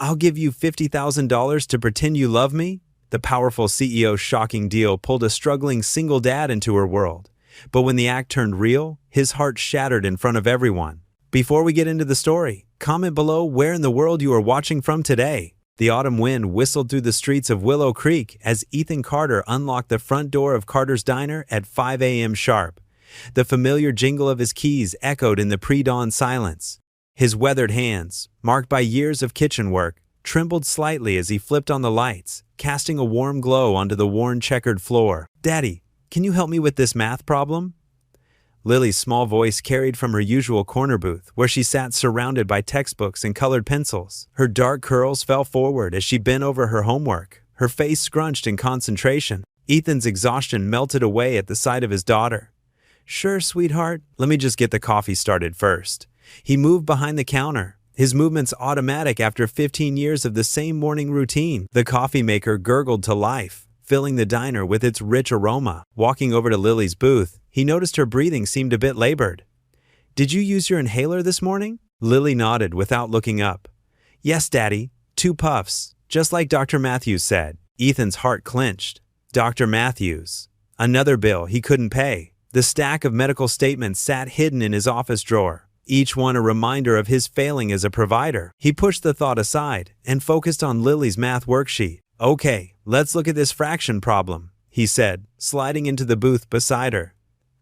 I'll give you $50,000 to pretend you love me? The powerful CEO's shocking deal pulled a struggling single dad into her world. But when the act turned real, his heart shattered in front of everyone. Before we get into the story, comment below where in the world you are watching from today. The autumn wind whistled through the streets of Willow Creek as Ethan Carter unlocked the front door of Carter's Diner at 5 a.m. sharp. The familiar jingle of his keys echoed in the pre-dawn silence. His weathered hands, marked by years of kitchen work, trembled slightly as he flipped on the lights, casting a warm glow onto the worn checkered floor. "Daddy, can you help me with this math problem?" Lily's small voice carried from her usual corner booth, where she sat surrounded by textbooks and colored pencils. Her dark curls fell forward as she bent over her homework, her face scrunched in concentration. Ethan's exhaustion melted away at the sight of his daughter. "Sure, sweetheart. Let me just get the coffee started first." He moved behind the counter, his movements automatic after 15 years of the same morning routine. The coffee maker gurgled to life, filling the diner with its rich aroma. Walking over to Lily's booth, he noticed her breathing seemed a bit labored. "Did you use your inhaler this morning?" Lily nodded without looking up. "Yes, Daddy. 2 puffs, just like Dr. Matthews said." Ethan's heart clenched. Dr. Matthews. Another bill he couldn't pay. The stack of medical statements sat hidden in his office drawer, each one a reminder of his failing as a provider. He pushed the thought aside and focused on Lily's math worksheet. "Okay, let's look at this fraction problem," he said, sliding into the booth beside her.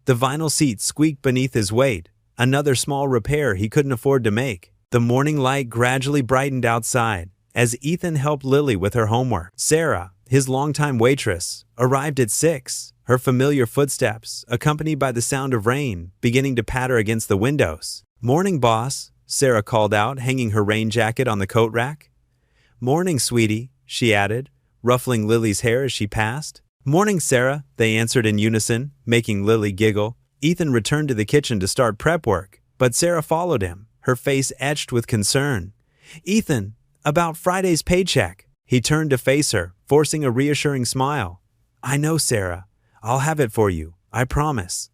The vinyl seat squeaked beneath his weight, another small repair he couldn't afford to make. The morning light gradually brightened outside as Ethan helped Lily with her homework. Sarah, his longtime waitress, arrived at 6, her familiar footsteps, accompanied by the sound of rain, beginning to patter against the windows. "Morning, boss," Sarah called out, hanging her rain jacket on the coat rack. "Morning, sweetie," she added, ruffling Lily's hair as she passed. "Morning, Sarah," they answered in unison, making Lily giggle. Ethan returned to the kitchen to start prep work, but Sarah followed him, her face etched with concern. "Ethan, about Friday's paycheck." He turned to face her, forcing a reassuring smile. "I know, Sarah. I'll have it for you, I promise."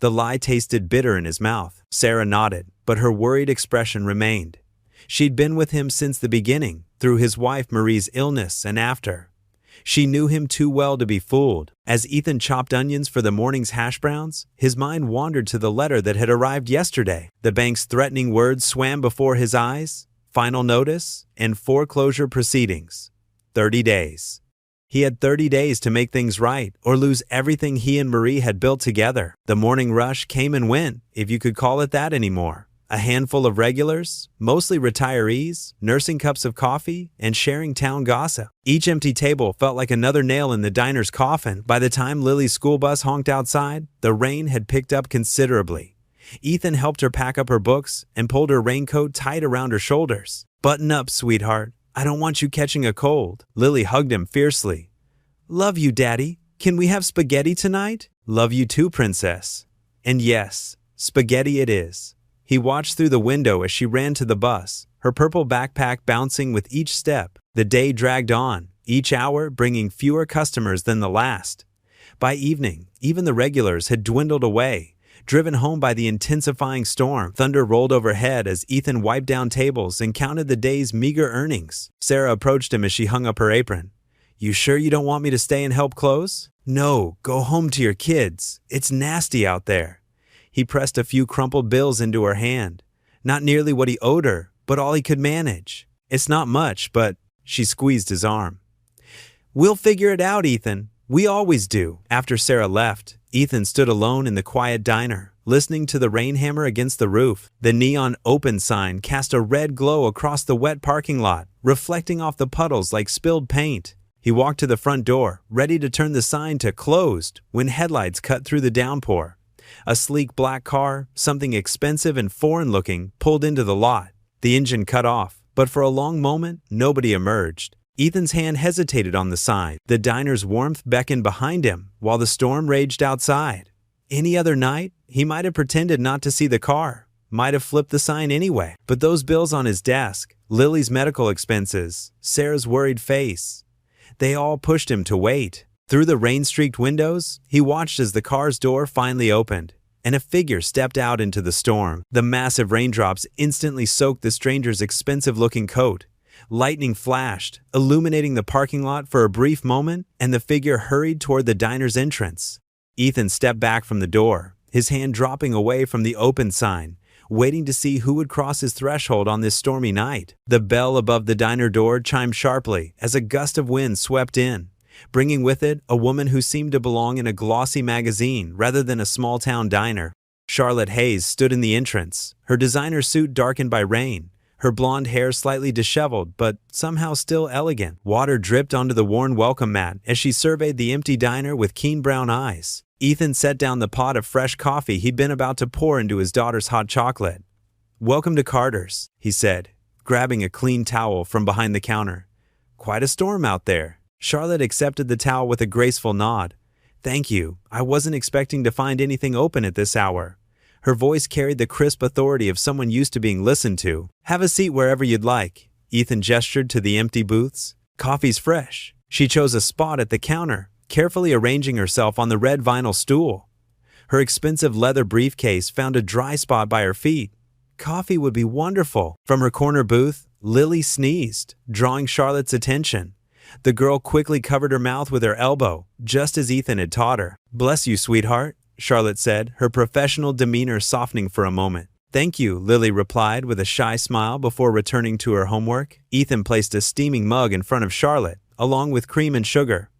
The lie tasted bitter in his mouth. Sarah nodded, but her worried expression remained. She'd been with him since the beginning, through his wife Marie's illness and after. She knew him too well to be fooled. As Ethan chopped onions for the morning's hash browns, his mind wandered to the letter that had arrived yesterday. The bank's threatening words swam before his eyes: final notice and foreclosure proceedings. 30 days. He had 30 days to make things right or lose everything he and Marie had built together. The morning rush came and went, if you could call it that anymore. A handful of regulars, mostly retirees, nursing cups of coffee and sharing town gossip. Each empty table felt like another nail in the diner's coffin. By the time Lily's school bus honked outside, the rain had picked up considerably. Ethan helped her pack up her books and pulled her raincoat tight around her shoulders. "Button up, sweetheart. I don't want you catching a cold." Lily hugged him fiercely. "Love you, Daddy. Can we have spaghetti tonight?" "Love you too, Princess." And yes, spaghetti it is. He watched through the window as she ran to the bus, her purple backpack bouncing with each step. The day dragged on, each hour bringing fewer customers than the last. By evening, even the regulars had dwindled away, driven home by the intensifying storm. Thunder rolled overhead as Ethan wiped down tables and counted the day's meager earnings. Sarah approached him as she hung up her apron. "You sure you don't want me to stay and help close?" "No, go home to your kids. It's nasty out there." He pressed a few crumpled bills into her hand. Not nearly what he owed her, but all he could manage. "It's not much, but..." She squeezed his arm. "We'll figure it out, Ethan. We always do." After Sarah left, Ethan stood alone in the quiet diner, listening to the rain hammer against the roof. The neon open sign cast a red glow across the wet parking lot, reflecting off the puddles like spilled paint. He walked to the front door, ready to turn the sign to closed, when headlights cut through the downpour. A sleek black car, something expensive and foreign-looking, pulled into the lot. The engine cut off, but for a long moment, nobody emerged. Ethan's hand hesitated on the sign. The diner's warmth beckoned behind him, while the storm raged outside. Any other night, he might have pretended not to see the car, might have flipped the sign anyway. But those bills on his desk, Lily's medical expenses, Sarah's worried face, they all pushed him to wait. Through the rain-streaked windows, he watched as the car's door finally opened, and a figure stepped out into the storm. The massive raindrops instantly soaked the stranger's expensive-looking coat. Lightning flashed, illuminating the parking lot for a brief moment, and the figure hurried toward the diner's entrance. Ethan stepped back from the door, his hand dropping away from the open sign, waiting to see who would cross his threshold on this stormy night. The bell above the diner door chimed sharply as a gust of wind swept in, bringing with it a woman who seemed to belong in a glossy magazine rather than a small-town diner. Charlotte Hayes stood in the entrance, her designer suit darkened by rain, her blonde hair slightly disheveled but somehow still elegant. Water dripped onto the worn welcome mat as she surveyed the empty diner with keen brown eyes. Ethan set down the pot of fresh coffee he'd been about to pour into his daughter's hot chocolate. "Welcome to Carter's," he said, grabbing a clean towel from behind the counter. "Quite a storm out there." Charlotte accepted the towel with a graceful nod. "Thank you. I wasn't expecting to find anything open at this hour." Her voice carried the crisp authority of someone used to being listened to. "Have a seat wherever you'd like." Ethan gestured to the empty booths. "Coffee's fresh." She chose a spot at the counter, carefully arranging herself on the red vinyl stool. Her expensive leather briefcase found a dry spot by her feet. Coffee would be wonderful. From her corner booth, Lily sneezed, drawing Charlotte's attention. The girl quickly covered her mouth with her elbow, just as Ethan had taught her. "Bless you, sweetheart," Charlotte said, her professional demeanor softening for a moment. "Thank you," Lily replied with a shy smile before returning to her homework. Ethan placed a steaming mug in front of Charlotte, along with cream and sugar.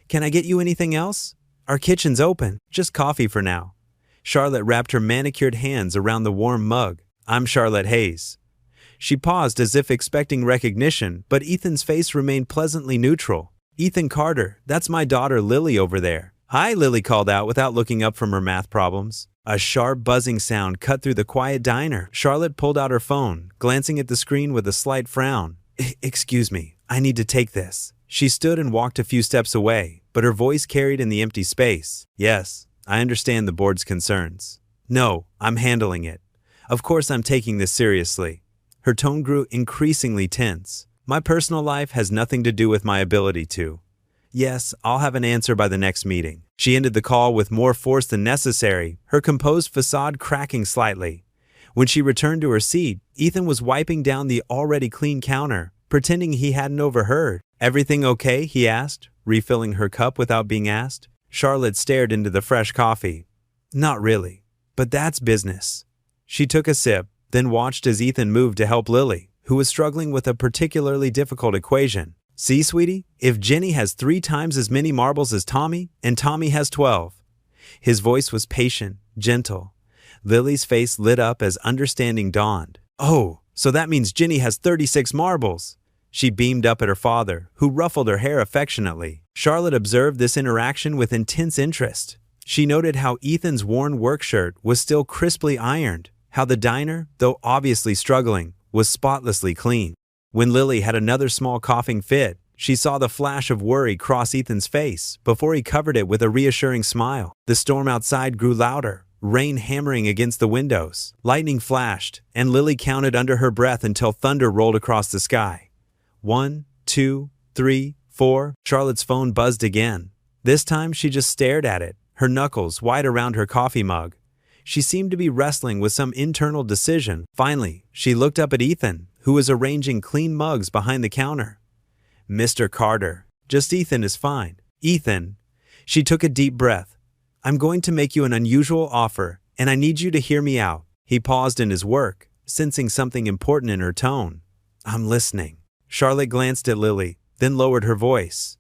"Can I get you anything else? Our kitchen's open. Just coffee for now." Charlotte wrapped her manicured hands around the warm mug. "I'm Charlotte Hayes." She paused as if expecting recognition, but Ethan's face remained pleasantly neutral. "Ethan Carter, that's my daughter Lily over there." "Hi," Lily called out without looking up from her math problems. A sharp buzzing sound cut through the quiet diner. Charlotte pulled out her phone, glancing at the screen with a slight frown. "Excuse me, I need to take this." She stood and walked a few steps away, but her voice carried in the empty space. "Yes, I understand the board's concerns." "No, I'm handling it. Of course I'm taking this seriously." Her tone grew increasingly tense. "My personal life has nothing to do with my ability to." "Yes, I'll have an answer by the next meeting." She ended the call with more force than necessary, her composed facade cracking slightly. When she returned to her seat, Ethan was wiping down the already clean counter, pretending he hadn't overheard. "Everything okay?" he asked, refilling her cup without being asked. Charlotte stared into the fresh coffee. "Not really, but that's business." She took a sip, then watched as Ethan moved to help Lily, who was struggling with a particularly difficult equation. "See, sweetie, if Jenny has 3 times as many marbles as Tommy, and Tommy has 12. His voice was patient, gentle. Lily's face lit up as understanding dawned. "Oh, so that means Jenny has 36 marbles." She beamed up at her father, who ruffled her hair affectionately. Charlotte observed this interaction with intense interest. She noted how Ethan's worn work shirt was still crisply ironed, how the diner, though obviously struggling, was spotlessly clean. When Lily had another small coughing fit, she saw the flash of worry cross Ethan's face before he covered it with a reassuring smile. The storm outside grew louder, rain hammering against the windows. Lightning flashed, and Lily counted under her breath until thunder rolled across the sky. 1, 2, 3, 4. Charlotte's phone buzzed again. This time she just stared at it, her knuckles wide around her coffee mug. She seemed to be wrestling with some internal decision. Finally, she looked up at Ethan, who was arranging clean mugs behind the counter. "Mr. Carter." "Just Ethan is fine." "Ethan." She took a deep breath. "I'm going to make you an unusual offer, and I need you to hear me out." He paused in his work, sensing something important in her tone. "I'm listening." Charlotte glanced at Lily, then lowered her voice.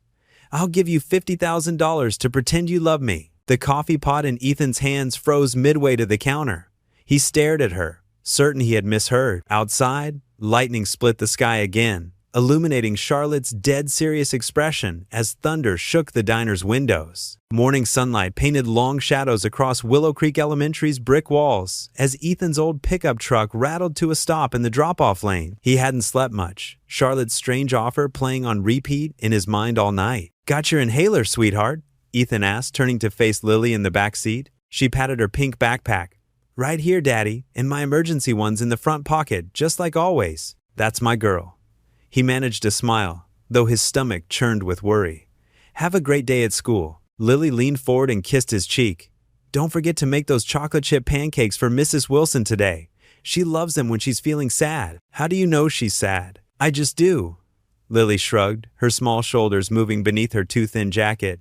"I'll give you $50,000 to pretend you love me." The coffee pot in Ethan's hands froze midway to the counter. He stared at her, certain he had misheard. Outside, lightning split the sky again, illuminating Charlotte's dead serious expression as thunder shook the diner's windows. Morning sunlight painted long shadows across Willow Creek Elementary's brick walls as Ethan's old pickup truck rattled to a stop in the drop-off lane. He hadn't slept much, Charlotte's strange offer playing on repeat in his mind all night. "Got your inhaler, sweetheart?" Ethan asked, turning to face Lily in the back seat. She patted her pink backpack. "Right here, Daddy, and my emergency one's in the front pocket, just like always." "That's my girl." He managed to smile, though his stomach churned with worry. "Have a great day at school." Lily leaned forward and kissed his cheek. "Don't forget to make those chocolate chip pancakes for Mrs. Wilson today. She loves them when she's feeling sad." "How do you know she's sad?" I just do. Lily shrugged, her small shoulders moving beneath her too-thin jacket.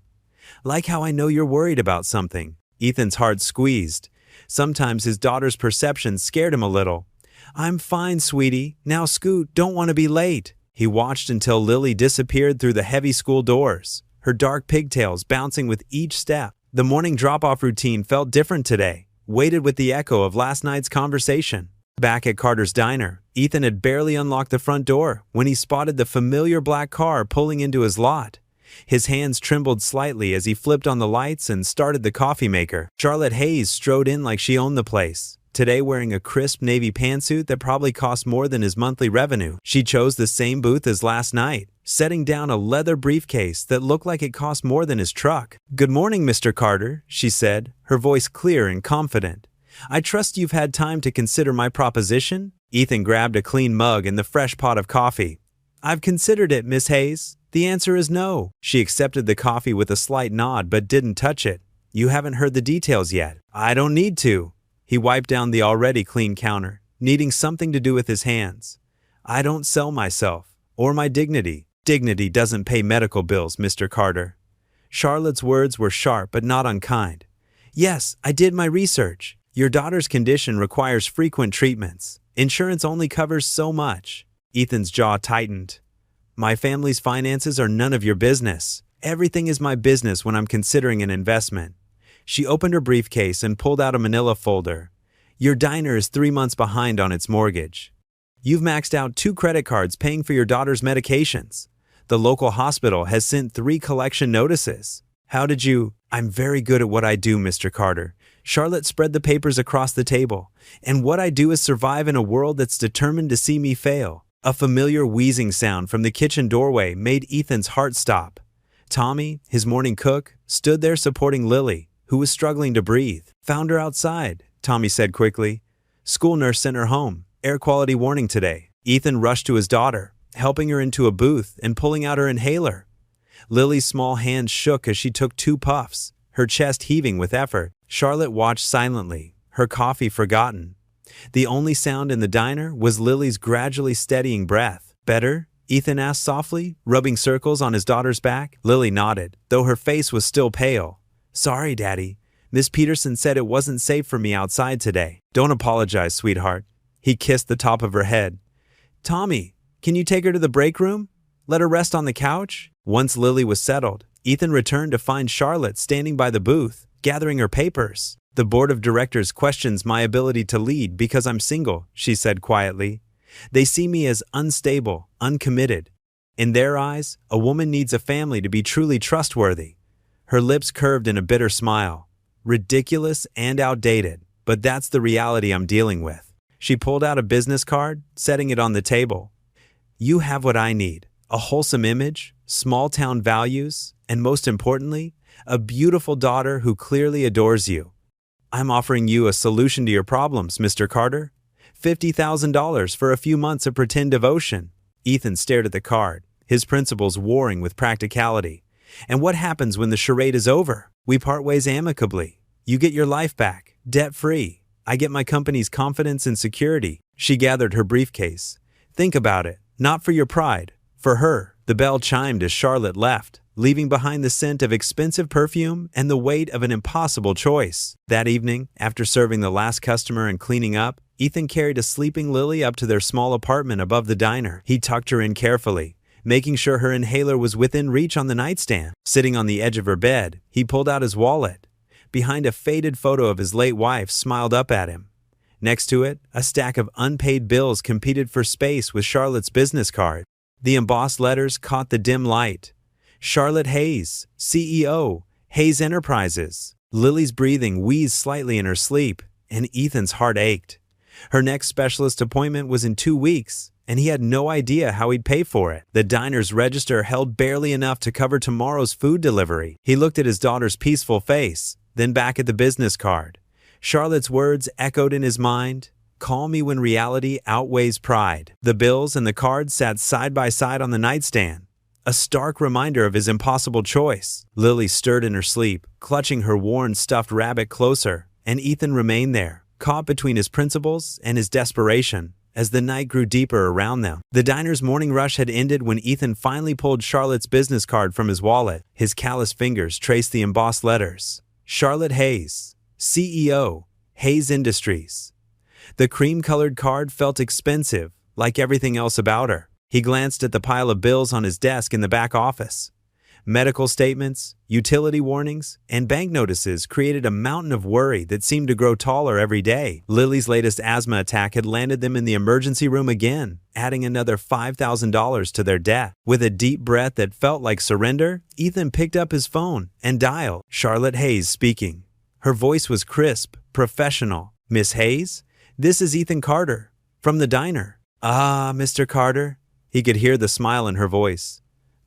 Like how I know you're worried about something. Ethan's heart squeezed. Sometimes his daughter's perceptions scared him a little. I'm fine, sweetie. Now scoot, don't want to be late. He watched until Lily disappeared through the heavy school doors, her dark pigtails bouncing with each step. The morning drop-off routine felt different today, weighted with the echo of last night's conversation. Back at Carter's diner, Ethan had barely unlocked the front door when he spotted the familiar black car pulling into his lot. His hands trembled slightly as he flipped on the lights and started the coffee maker. Charlotte Hayes strode in like she owned the place, today wearing a crisp navy pantsuit that probably cost more than his monthly revenue. She chose the same booth as last night, setting down a leather briefcase that looked like it cost more than his truck. "Good morning, Mr. Carter," she said, her voice clear and confident. "I trust you've had time to consider my proposition?" Ethan grabbed a clean mug and the fresh pot of coffee. "I've considered it, Miss Hayes. The answer is no." She accepted the coffee with a slight nod but didn't touch it. "You haven't heard the details yet." "I don't need to." He wiped down the already clean counter, needing something to do with his hands. "I don't sell myself, or my dignity. Dignity doesn't pay medical bills, Mr. Carter." Charlotte's words were sharp but not unkind. "Yes, I did my research. Your daughter's condition requires frequent treatments. Insurance only covers so much." Ethan's jaw tightened. "My family's finances are none of your business. Everything is my business when I'm considering an investment." She opened her briefcase and pulled out a manila folder. "Your diner is 3 months behind on its mortgage. You've maxed out 2 credit cards paying for your daughter's medications. The local hospital has sent 3 collection notices. How did you—" "I'm very good at what I do, Mr. Carter." Charlotte spread the papers across the table. "And what I do is survive in a world that's determined to see me fail." A familiar wheezing sound from the kitchen doorway made Ethan's heart stop. Tommy, his morning cook, stood there supporting Lily, who was struggling to breathe. "Found her outside," Tommy said quickly. "School nurse sent her home. Air quality warning today." Ethan rushed to his daughter, helping her into a booth and pulling out her inhaler. Lily's small hands shook as she took 2 puffs, her chest heaving with effort. Charlotte watched silently, her coffee forgotten. The only sound in the diner was Lily's gradually steadying breath. "Better?" Ethan asked softly, rubbing circles on his daughter's back. Lily nodded, though her face was still pale. "Sorry, Daddy. Miss Peterson said it wasn't safe for me outside today." "Don't apologize, sweetheart." He kissed the top of her head. "Tommy, can you take her to the break room? Let her rest on the couch?" Once Lily was settled, Ethan returned to find Charlotte standing by the booth, gathering her papers. "The board of directors questions my ability to lead because I'm single," she said quietly. "They see me as unstable, uncommitted. In their eyes, a woman needs a family to be truly trustworthy." Her lips curved in a bitter smile. "Ridiculous and outdated, but that's the reality I'm dealing with." She pulled out a business card, setting it on the table. "You have what I need, a wholesome image, small-town values, and most importantly, a beautiful daughter who clearly adores you. I'm offering you a solution to your problems, Mr. Carter. $50,000 for a few months of pretend devotion." Ethan stared at the card, his principles warring with practicality. "And what happens when the charade is over?" "We part ways amicably. You get your life back, debt-free. I get my company's confidence and security." She gathered her briefcase. "Think about it. Not for your pride. For her." The bell chimed as Charlotte left, leaving behind the scent of expensive perfume and the weight of an impossible choice. That evening, after serving the last customer and cleaning up, Ethan carried a sleeping Lily up to their small apartment above the diner. He tucked her in carefully, making sure her inhaler was within reach on the nightstand. Sitting on the edge of her bed, he pulled out his wallet. Behind a faded photo of his late wife smiled up at him. Next to it, a stack of unpaid bills competed for space with Charlotte's business card. The embossed letters caught the dim light. Charlotte Hayes, CEO, Hayes Enterprises. Lily's breathing wheezed slightly in her sleep, and Ethan's heart ached. Her next specialist appointment was in 2 weeks, and he had no idea how he'd pay for it. The diner's register held barely enough to cover tomorrow's food delivery. He looked at his daughter's peaceful face, then back at the business card. Charlotte's words echoed in his mind. "Call me when reality outweighs pride." The bills and the card sat side by side on the nightstand, a stark reminder of his impossible choice. Lily stirred in her sleep, clutching her worn stuffed rabbit closer, and Ethan remained there, caught between his principles and his desperation. as the night grew deeper around them. The diner's morning rush had ended when Ethan finally pulled Charlotte's business card from his wallet. His calloused fingers traced the embossed letters. Charlotte Hayes, CEO, Hayes Industries. The cream-colored card felt expensive, like everything else about her. He glanced at the pile of bills on his desk in the back office. Medical statements, utility warnings, and bank notices created a mountain of worry that seemed to grow taller every day. Lily's latest asthma attack had landed them in the emergency room again, adding another $5,000 to their debt. With a deep breath that felt like surrender, Ethan picked up his phone and dialed. Charlotte Hayes speaking. Her voice was crisp, professional. Miss Hayes? This is Ethan Carter, from the diner. Ah, Mr. Carter. He could hear the smile in her voice.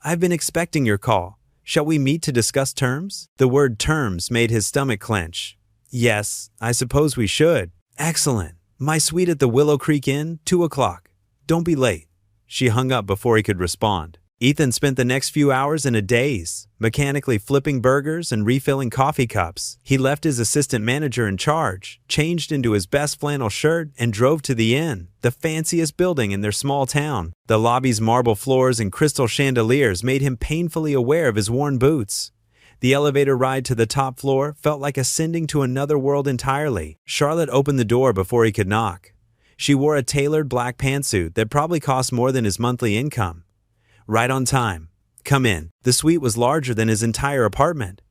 I've been expecting your call. Shall we meet to discuss terms? The word terms made his stomach clench. Yes, I suppose we should. Excellent. My suite at the Willow Creek Inn, 2 o'clock. Don't be late. She hung up before he could respond. Ethan spent the next few hours in a daze, mechanically flipping burgers and refilling coffee cups. He left his assistant manager in charge, changed into his best flannel shirt, and drove to the inn, the fanciest building in their small town. The lobby's marble floors and crystal chandeliers made him painfully aware of his worn boots. The elevator ride to the top floor felt like ascending to another world entirely. Charlotte opened the door before he could knock. She wore a tailored black pantsuit that probably cost more than his monthly income. Right on time. Come in. The suite was larger than his entire apartment.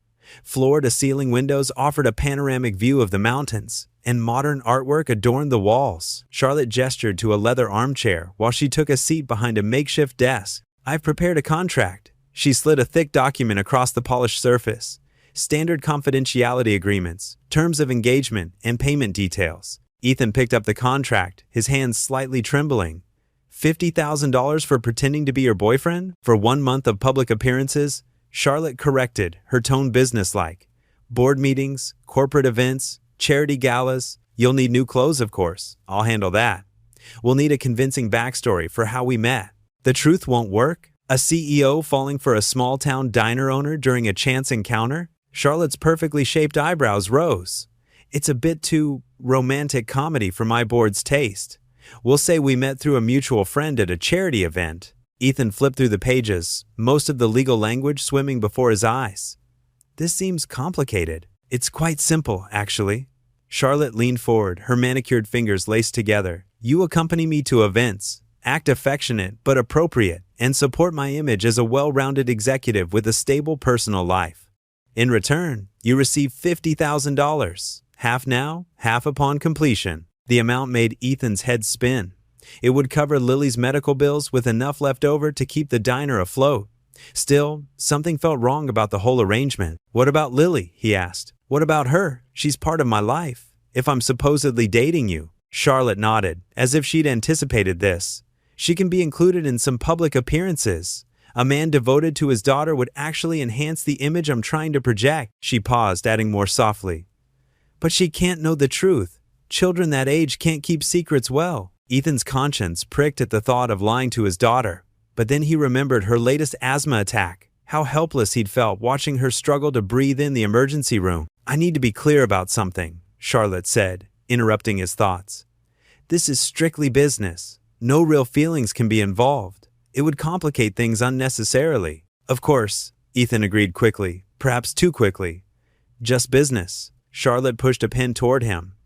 Floor-to-ceiling windows offered a panoramic view of the mountains, and modern artwork adorned the walls. Charlotte gestured to a leather armchair while she took a seat behind a makeshift desk. I've prepared a contract. She slid a thick document across the polished surface. Standard confidentiality agreements, terms of engagement, and payment details. Ethan picked up the contract, his hands slightly trembling. $50,000 for pretending to be your boyfriend? For 1 month of public appearances? Charlotte corrected, her tone businesslike. Board meetings, corporate events, charity galas. You'll need new clothes, of course. I'll handle that. We'll need a convincing backstory for how we met. The truth won't work? A CEO falling for a small-town diner owner during a chance encounter? Charlotte's perfectly shaped eyebrows rose. It's a bit too romantic comedy for my board's taste. We'll say we met through a mutual friend at a charity event. Ethan flipped through the pages, most of the legal language swimming before his eyes. This seems complicated. It's quite simple, actually. Charlotte leaned forward, her manicured fingers laced together. You accompany me to events, act affectionate but appropriate, and support my image as a well-rounded executive with a stable personal life. In return, you receive $50,000, half now, half upon completion. The amount made Ethan's head spin. It would cover Lily's medical bills with enough left over to keep the diner afloat. Still, something felt wrong about the whole arrangement. What about Lily? He asked. What about her? She's part of my life. If I'm supposedly dating you. Charlotte nodded, as if she'd anticipated this. She can be included in some public appearances. A man devoted to his daughter would actually enhance the image I'm trying to project. She paused, adding more softly. But she can't know the truth. Children that age can't keep secrets well. Ethan's conscience pricked at the thought of lying to his daughter. But then he remembered her latest asthma attack, how helpless he'd felt watching her struggle to breathe in the emergency room. I need to be clear about something, Charlotte said, interrupting his thoughts. This is strictly business. No real feelings can be involved. It would complicate things unnecessarily. Of course, Ethan agreed quickly, perhaps too quickly. Just business. Charlotte pushed a pen toward him.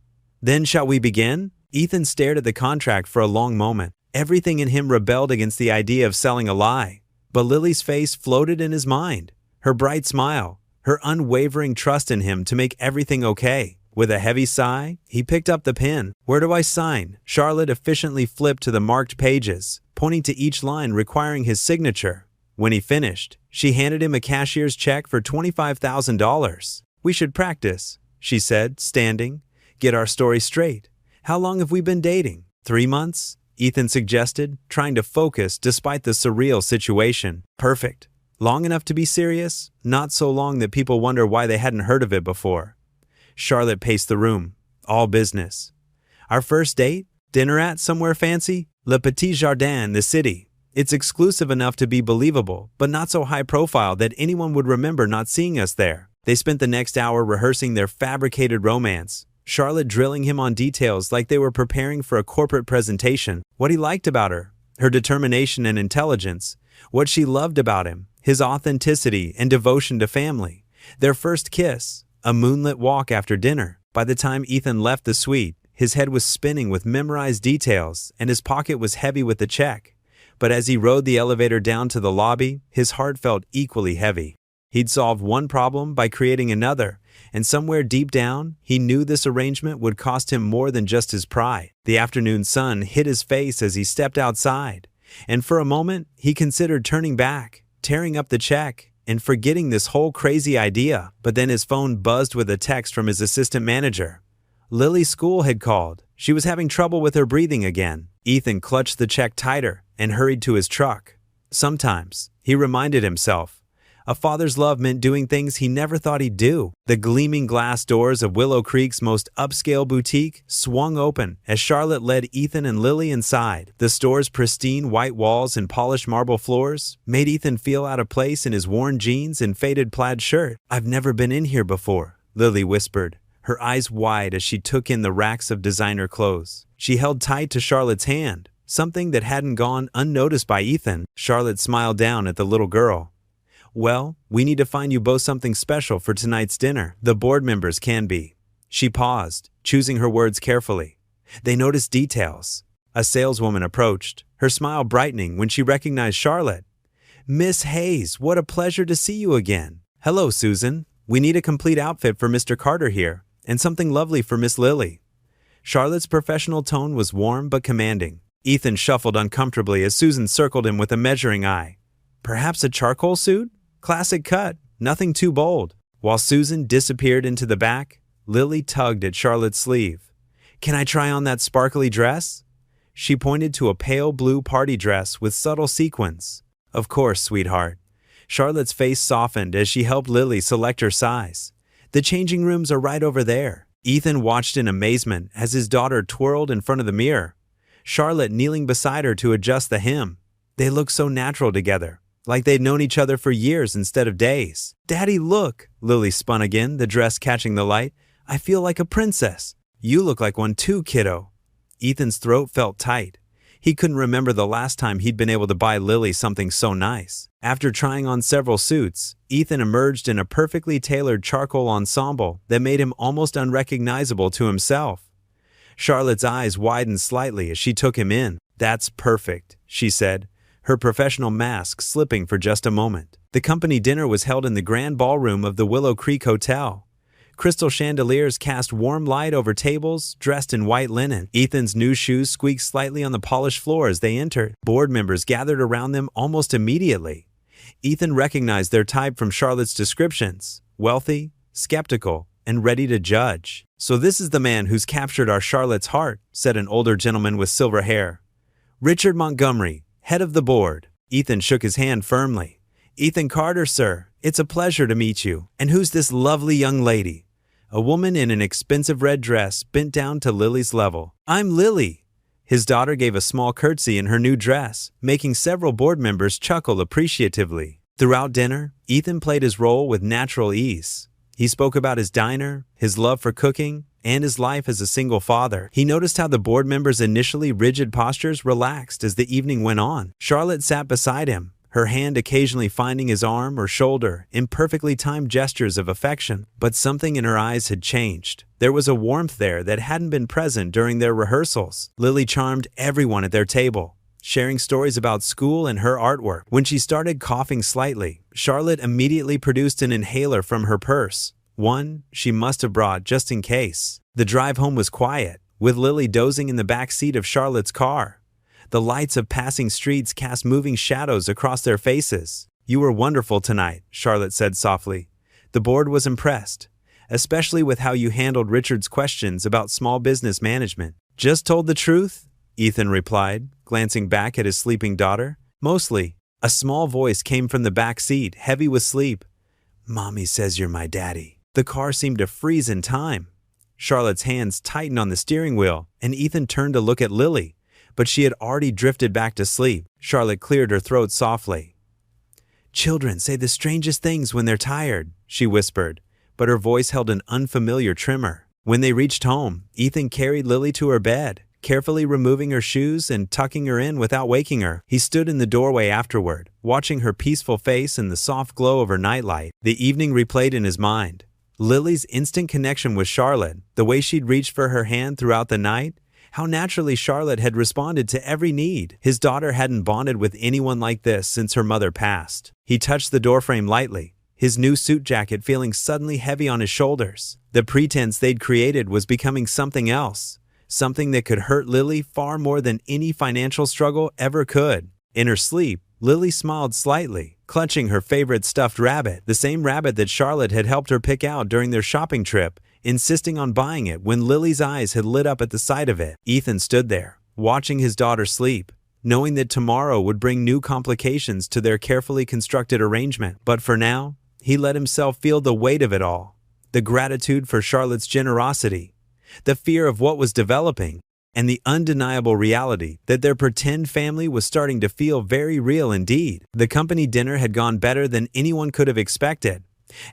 Then shall we begin? Ethan stared at the contract for a long moment. Everything in him rebelled against the idea of selling a lie. But Lily's face floated in his mind. Her bright smile, her unwavering trust in him to make everything okay. With a heavy sigh, he picked up the pen. Where do I sign? Charlotte efficiently flipped to the marked pages, pointing to each line requiring his signature. When he finished, she handed him a cashier's check for $25,000. We should practice, she said, standing. Get our story straight. How long have we been dating? 3 months? Ethan suggested, trying to focus despite the surreal situation. Perfect. Long enough to be serious? Not so long that people wonder why they hadn't heard of it before. Charlotte paced the room. All business. Our first date? Dinner at somewhere fancy? Le Petit Jardin, the city. It's exclusive enough to be believable, but not so high profile that anyone would remember not seeing us there. They spent the next hour rehearsing their fabricated romance. Charlotte drilling him on details like they were preparing for a corporate presentation. What he liked about her, her determination and intelligence, what she loved about him, his authenticity and devotion to family, their first kiss, a moonlit walk after dinner. By the time Ethan left the suite, his head was spinning with memorized details and his pocket was heavy with the check. But as he rode the elevator down to the lobby, his heart felt equally heavy. He'd solved one problem by creating another, and somewhere deep down, he knew this arrangement would cost him more than just his pride. The afternoon sun hit his face as he stepped outside, and for a moment, he considered turning back, tearing up the check, and forgetting this whole crazy idea. But then his phone buzzed with a text from his assistant manager. Lily's school had called. She was having trouble with her breathing again. Ethan clutched the check tighter and hurried to his truck. Sometimes, he reminded himself, a father's love meant doing things he never thought he'd do. The gleaming glass doors of Willow Creek's most upscale boutique swung open as Charlotte led Ethan and Lily inside. The store's pristine white walls and polished marble floors made Ethan feel out of place in his worn jeans and faded plaid shirt. "I've never been in here before," Lily whispered, her eyes wide as she took in the racks of designer clothes. She held tight to Charlotte's hand, something that hadn't gone unnoticed by Ethan. Charlotte smiled down at the little girl. "Well, we need to find you both something special for tonight's dinner. The board members can be." She paused, choosing her words carefully. They noticed details. A saleswoman approached, her smile brightening when she recognized Charlotte. "Miss Hayes, what a pleasure to see you again." "Hello, Susan. We need a complete outfit for Mr. Carter here, and something lovely for Miss Lily." Charlotte's professional tone was warm but commanding. Ethan shuffled uncomfortably as Susan circled him with a measuring eye. "Perhaps a charcoal suit? Classic cut, nothing too bold." While Susan disappeared into the back, Lily tugged at Charlotte's sleeve. "Can I try on that sparkly dress?" She pointed to a pale blue party dress with subtle sequins. "Of course, sweetheart." Charlotte's face softened as she helped Lily select her size. "The changing rooms are right over there." Ethan watched in amazement as his daughter twirled in front of the mirror, Charlotte kneeling beside her to adjust the hem. They looked so natural together, like they'd known each other for years instead of days. "Daddy, look!" Lily spun again, the dress catching the light. "I feel like a princess." "You look like one too, kiddo." Ethan's throat felt tight. He couldn't remember the last time he'd been able to buy Lily something so nice. After trying on several suits, Ethan emerged in a perfectly tailored charcoal ensemble that made him almost unrecognizable to himself. Charlotte's eyes widened slightly as she took him in. "That's perfect," she said, her professional mask slipping for just a moment. The company dinner was held in the grand ballroom of the Willow Creek Hotel. Crystal chandeliers cast warm light over tables dressed in white linen. Ethan's new shoes squeaked slightly on the polished floor as they entered. Board members gathered around them almost immediately. Ethan recognized their type from Charlotte's descriptions: wealthy, skeptical, and ready to judge. "So this is the man who's captured our Charlotte's heart," said an older gentleman with silver hair. "Richard Montgomery, head of the board." Ethan shook his hand firmly. "Ethan Carter, sir. It's a pleasure to meet you. And who's this lovely young lady?" A woman in an expensive red dress bent down to Lily's level. "I'm Lily." His daughter gave a small curtsy in her new dress, making several board members chuckle appreciatively. Throughout dinner, Ethan played his role with natural ease. He spoke about his diner, his love for cooking, and his life as a single father. He noticed how the board members' initially rigid postures relaxed as the evening went on. Charlotte sat beside him, her hand occasionally finding his arm or shoulder in perfectly timed gestures of affection. But something in her eyes had changed. There was a warmth there that hadn't been present during their rehearsals. Lily charmed everyone at their table, sharing stories about school and her artwork. When she started coughing slightly, Charlotte immediately produced an inhaler from her purse, one she must have brought just in case. The drive home was quiet, with Lily dozing in the back seat of Charlotte's car. The lights of passing streets cast moving shadows across their faces. "You were wonderful tonight," Charlotte said softly. "The board was impressed, especially with how you handled Richard's questions about small business management." "Just told the truth," Ethan replied, glancing back at his sleeping daughter. "Mostly." A small voice came from the back seat, heavy with sleep. "Mommy says you're my daddy." The car seemed to freeze in time. Charlotte's hands tightened on the steering wheel, and Ethan turned to look at Lily, but she had already drifted back to sleep. Charlotte cleared her throat softly. "Children say the strangest things when they're tired," she whispered, but her voice held an unfamiliar tremor. When they reached home, Ethan carried Lily to her bed, carefully removing her shoes and tucking her in without waking her. He stood in the doorway afterward, watching her peaceful face in the soft glow of her nightlight. The evening replayed in his mind. Lily's instant connection with Charlotte, the way she'd reached for her hand throughout the night, how naturally Charlotte had responded to every need. His daughter hadn't bonded with anyone like this since her mother passed. He touched the doorframe lightly, his new suit jacket feeling suddenly heavy on his shoulders. The pretense they'd created was becoming something else, something that could hurt Lily far more than any financial struggle ever could. In her sleep, Lily smiled slightly, clutching her favorite stuffed rabbit, the same rabbit that Charlotte had helped her pick out during their shopping trip, insisting on buying it when Lily's eyes had lit up at the sight of it. Ethan stood there, watching his daughter sleep, knowing that tomorrow would bring new complications to their carefully constructed arrangement. But for now, he let himself feel the weight of it all. The gratitude for Charlotte's generosity, the fear of what was developing, and the undeniable reality that their pretend family was starting to feel very real indeed. The company dinner had gone better than anyone could have expected.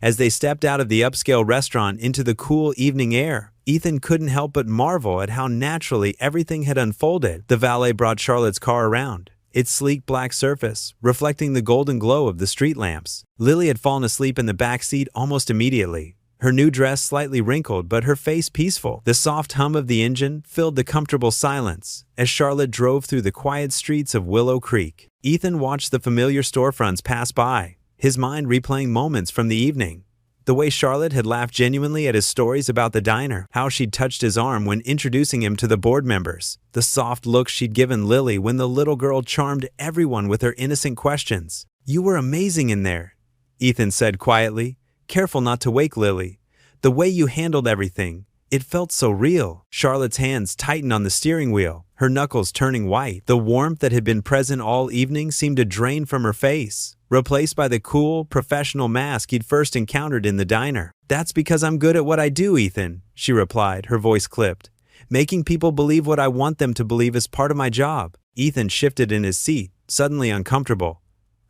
As they stepped out of the upscale restaurant into the cool evening air, Ethan couldn't help but marvel at how naturally everything had unfolded. The valet brought Charlotte's car around, its sleek black surface reflecting the golden glow of the street lamps. Lily had fallen asleep in the back seat almost immediately, her new dress slightly wrinkled but her face peaceful. The soft hum of the engine filled the comfortable silence as Charlotte drove through the quiet streets of Willow Creek. Ethan watched the familiar storefronts pass by, his mind replaying moments from the evening. The way Charlotte had laughed genuinely at his stories about the diner, how she'd touched his arm when introducing him to the board members, the soft looks she'd given Lily when the little girl charmed everyone with her innocent questions. "You were amazing in there," Ethan said quietly, careful not to wake Lily. "The way you handled everything, it felt so real." Charlotte's hands tightened on the steering wheel, her knuckles turning white. The warmth that had been present all evening seemed to drain from her face, replaced by the cool, professional mask he'd first encountered in the diner. "That's because I'm good at what I do, Ethan," she replied, her voice clipped. "Making people believe what I want them to believe is part of my job." Ethan shifted in his seat, suddenly uncomfortable.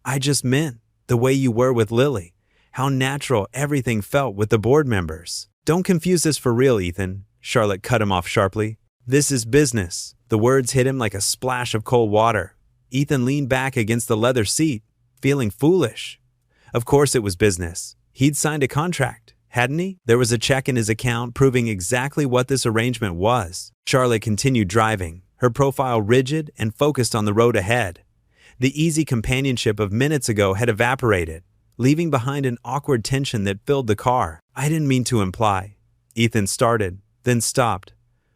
"I just meant the way you were with Lily, how natural everything felt with the board members." "Don't confuse this for real, Ethan," Charlotte cut him off sharply. "This is business." The words hit him like a splash of cold water. Ethan leaned back against the leather seat, feeling foolish. Of course it was business. He'd signed a contract, hadn't he? There was a check in his account proving exactly what this arrangement was. Charlotte continued driving, her profile rigid and focused on the road ahead. The easy companionship of minutes ago had evaporated, leaving behind an awkward tension that filled the car. "I didn't mean to imply," Ethan started, then stopped.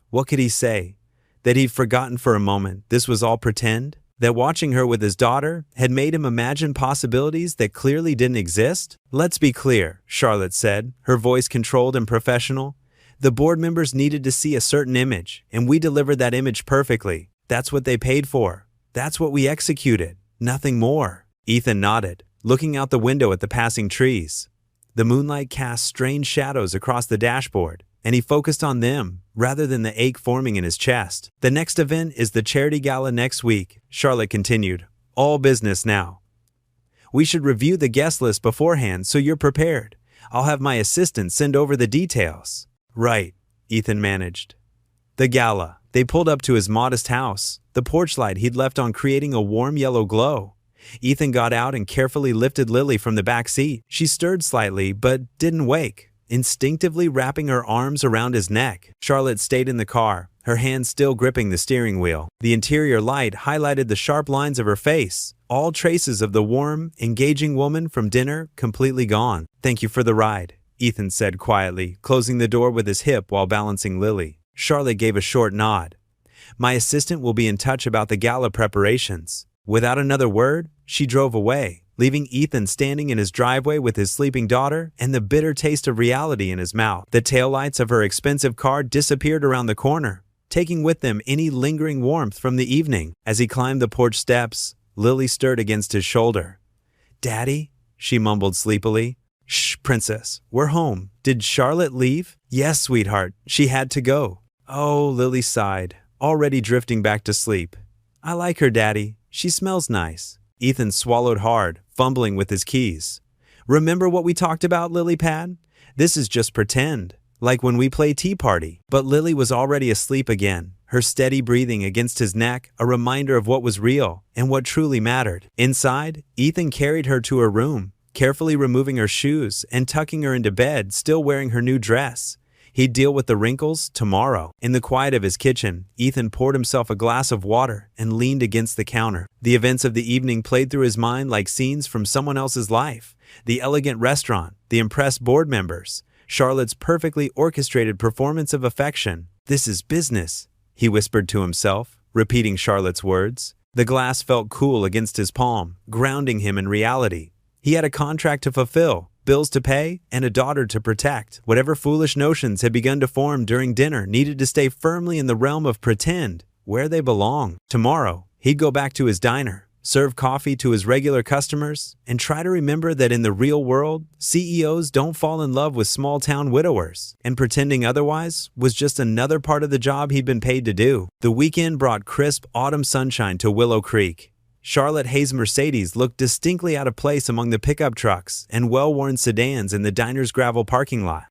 What could he say? That he'd forgotten for a moment this was all pretend? That watching her with his daughter had made him imagine possibilities that clearly didn't exist? "Let's be clear," Charlotte said, her voice controlled and professional. "The board members needed to see a certain image, and we delivered that image perfectly. That's what they paid for. That's what we executed. Nothing more." Ethan nodded, looking out the window at the passing trees. The moonlight cast strange shadows across the dashboard, and he focused on them rather than the ache forming in his chest. "The next event is the charity gala next week," Charlotte continued. "All business now. We should review the guest list beforehand so you're prepared. I'll have my assistant send over the details." "Right," Ethan managed. The gala. They pulled up to his modest house, the porch light he'd left on creating a warm yellow glow. Ethan got out and carefully lifted Lily from the back seat. She stirred slightly but didn't wake, instinctively wrapping her arms around his neck. Charlotte stayed in the car, her hands still gripping the steering wheel. The interior light highlighted the sharp lines of her face, all traces of the warm, engaging woman from dinner completely gone. "Thank you for the ride," Ethan said quietly, closing the door with his hip while balancing Lily. Charlotte gave a short nod. "My assistant will be in touch about the gala preparations." Without another word, she drove away, leaving Ethan standing in his driveway with his sleeping daughter and the bitter taste of reality in his mouth. The taillights of her expensive car disappeared around the corner, taking with them any lingering warmth from the evening. As he climbed the porch steps, Lily stirred against his shoulder. "Daddy?" she mumbled sleepily. "Shh, princess, we're home. Did Charlotte leave?" "Yes, sweetheart, she had to go." "Oh," Lily sighed, already drifting back to sleep. "I like her, Daddy. She smells nice." Ethan swallowed hard, fumbling with his keys. "Remember what we talked about, Lily Pad? This is just pretend. like when we play Tea Party. But Lily was already asleep again, her steady breathing against his neck a reminder of what was real and what truly mattered. Inside, Ethan carried her to her room, carefully removing her shoes and tucking her into bed, still wearing her new dress. He'd deal with the wrinkles tomorrow. In the quiet of his kitchen, Ethan poured himself a glass of water and leaned against the counter. The events of the evening played through his mind like scenes from someone else's life. The elegant restaurant, the impressed board members, Charlotte's perfectly orchestrated performance of affection. "This is business," he whispered to himself, repeating Charlotte's words. The glass felt cool against his palm, grounding him in reality. He had a contract to fulfill, bills to pay, and a daughter to protect. Whatever foolish notions had begun to form during dinner needed to stay firmly in the realm of pretend, where they belong. Tomorrow, he'd go back to his diner, serve coffee to his regular customers, and try to remember that in the real world, CEOs don't fall in love with small-town widowers, and pretending otherwise was just another part of the job he'd been paid to do. The weekend brought crisp autumn sunshine to Willow Creek. Charlotte Hayes' Mercedes looked distinctly out of place among the pickup trucks and well-worn sedans in the diner's gravel parking lot.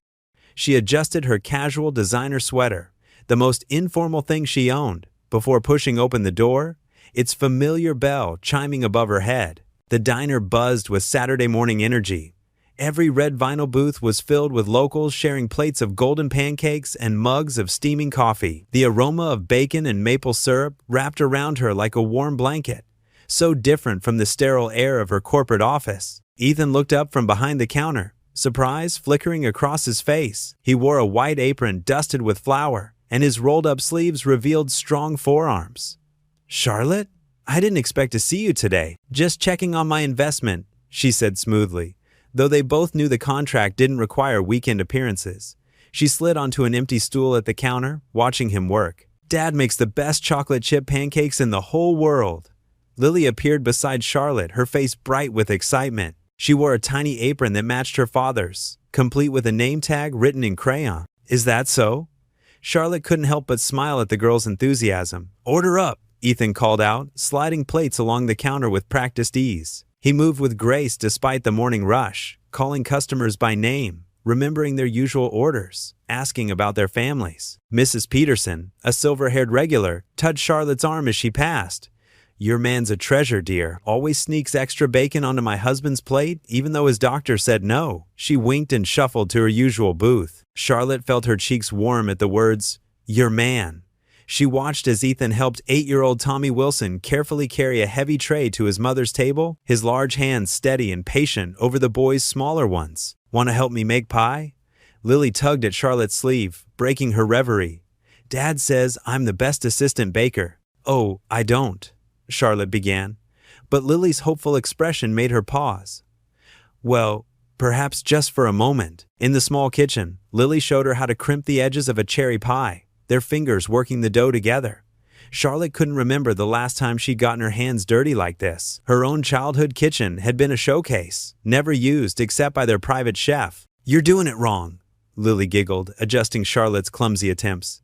She adjusted her casual designer sweater, the most informal thing she owned, before pushing open the door, its familiar bell chiming above her head. The diner buzzed with Saturday morning energy. Every red vinyl booth was filled with locals sharing plates of golden pancakes and mugs of steaming coffee. The aroma of bacon and maple syrup wrapped around her like a warm blanket, so different from the sterile air of her corporate office. Ethan looked up from behind the counter, surprise flickering across his face. He wore a white apron dusted with flour, and his rolled-up sleeves revealed strong forearms. "Charlotte? I didn't expect to see you today. Just checking on my investment," she said smoothly, though they both knew the contract didn't require weekend appearances. She slid onto an empty stool at the counter, watching him work. "Dad makes the best chocolate chip pancakes in the whole world." Lily appeared beside Charlotte, her face bright with excitement. She wore a tiny apron that matched her father's, complete with a name tag written in crayon. "Is that so?" Charlotte couldn't help but smile at the girl's enthusiasm. "Order up," Ethan called out, sliding plates along the counter with practiced ease. He moved with grace despite the morning rush, calling customers by name, remembering their usual orders, asking about their families. Mrs. Peterson, a silver-haired regular, touched Charlotte's arm as she passed. "Your man's a treasure, dear. Always sneaks extra bacon onto my husband's plate, even though his doctor said no." She winked and shuffled to her usual booth. Charlotte felt her cheeks warm at the words, "your man." She watched as Ethan helped 8-year-old Tommy Wilson carefully carry a heavy tray to his mother's table, his large hands steady and patient over the boy's smaller ones. "Want to help me make pie?" Lily tugged at Charlotte's sleeve, breaking her reverie. "Dad says I'm the best assistant baker." "Oh, I don't," Charlotte began, but Lily's hopeful expression made her pause. "Well, perhaps just for a moment." In the small kitchen, Lily showed her how to crimp the edges of a cherry pie, their fingers working the dough together. Charlotte couldn't remember the last time she'd gotten her hands dirty like this. Her own childhood kitchen had been a showcase, never used except by their private chef. "You're doing it wrong," Lily giggled, adjusting Charlotte's clumsy attempts.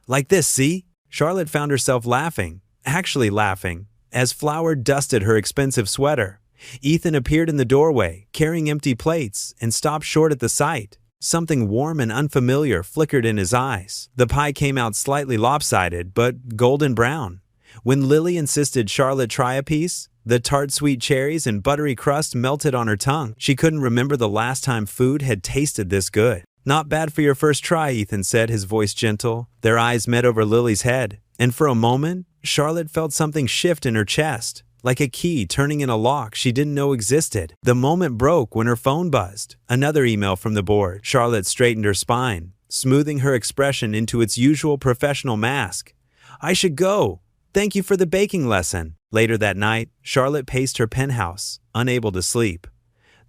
"Like this, see?" Charlotte found herself laughing, actually laughing, as flour dusted her expensive sweater. Ethan appeared in the doorway, carrying empty plates, and stopped short at the sight. Something warm and unfamiliar flickered in his eyes. The pie came out slightly lopsided, but golden brown. When Lily insisted Charlotte try a piece, the tart sweet cherries and buttery crust melted on her tongue. She couldn't remember the last time food had tasted this good. "Not bad for your first try," Ethan said, his voice gentle. Their eyes met over Lily's head, and for a moment, Charlotte felt something shift in her chest, like a key turning in a lock she didn't know existed. The moment broke when her phone buzzed. Another email from the board. Charlotte straightened her spine, smoothing her expression into its usual professional mask. "I should go. Thank you for the baking lesson." Later that night, Charlotte paced her penthouse, unable to sleep.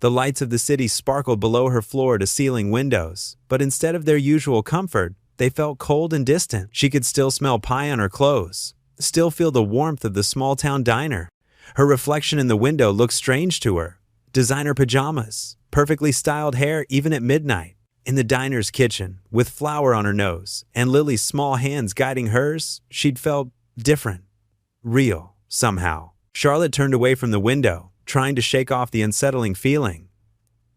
The lights of the city sparkled below her floor-to-ceiling windows, but instead of their usual comfort, they felt cold and distant. She could still smell pie on her clothes, still feel the warmth of the small-town diner. Her reflection in the window looked strange to her. Designer pajamas, perfectly styled hair even at midnight. In the diner's kitchen, with flour on her nose, and Lily's small hands guiding hers, she'd felt different. Real, somehow. Charlotte turned away from the window, trying to shake off the unsettling feeling.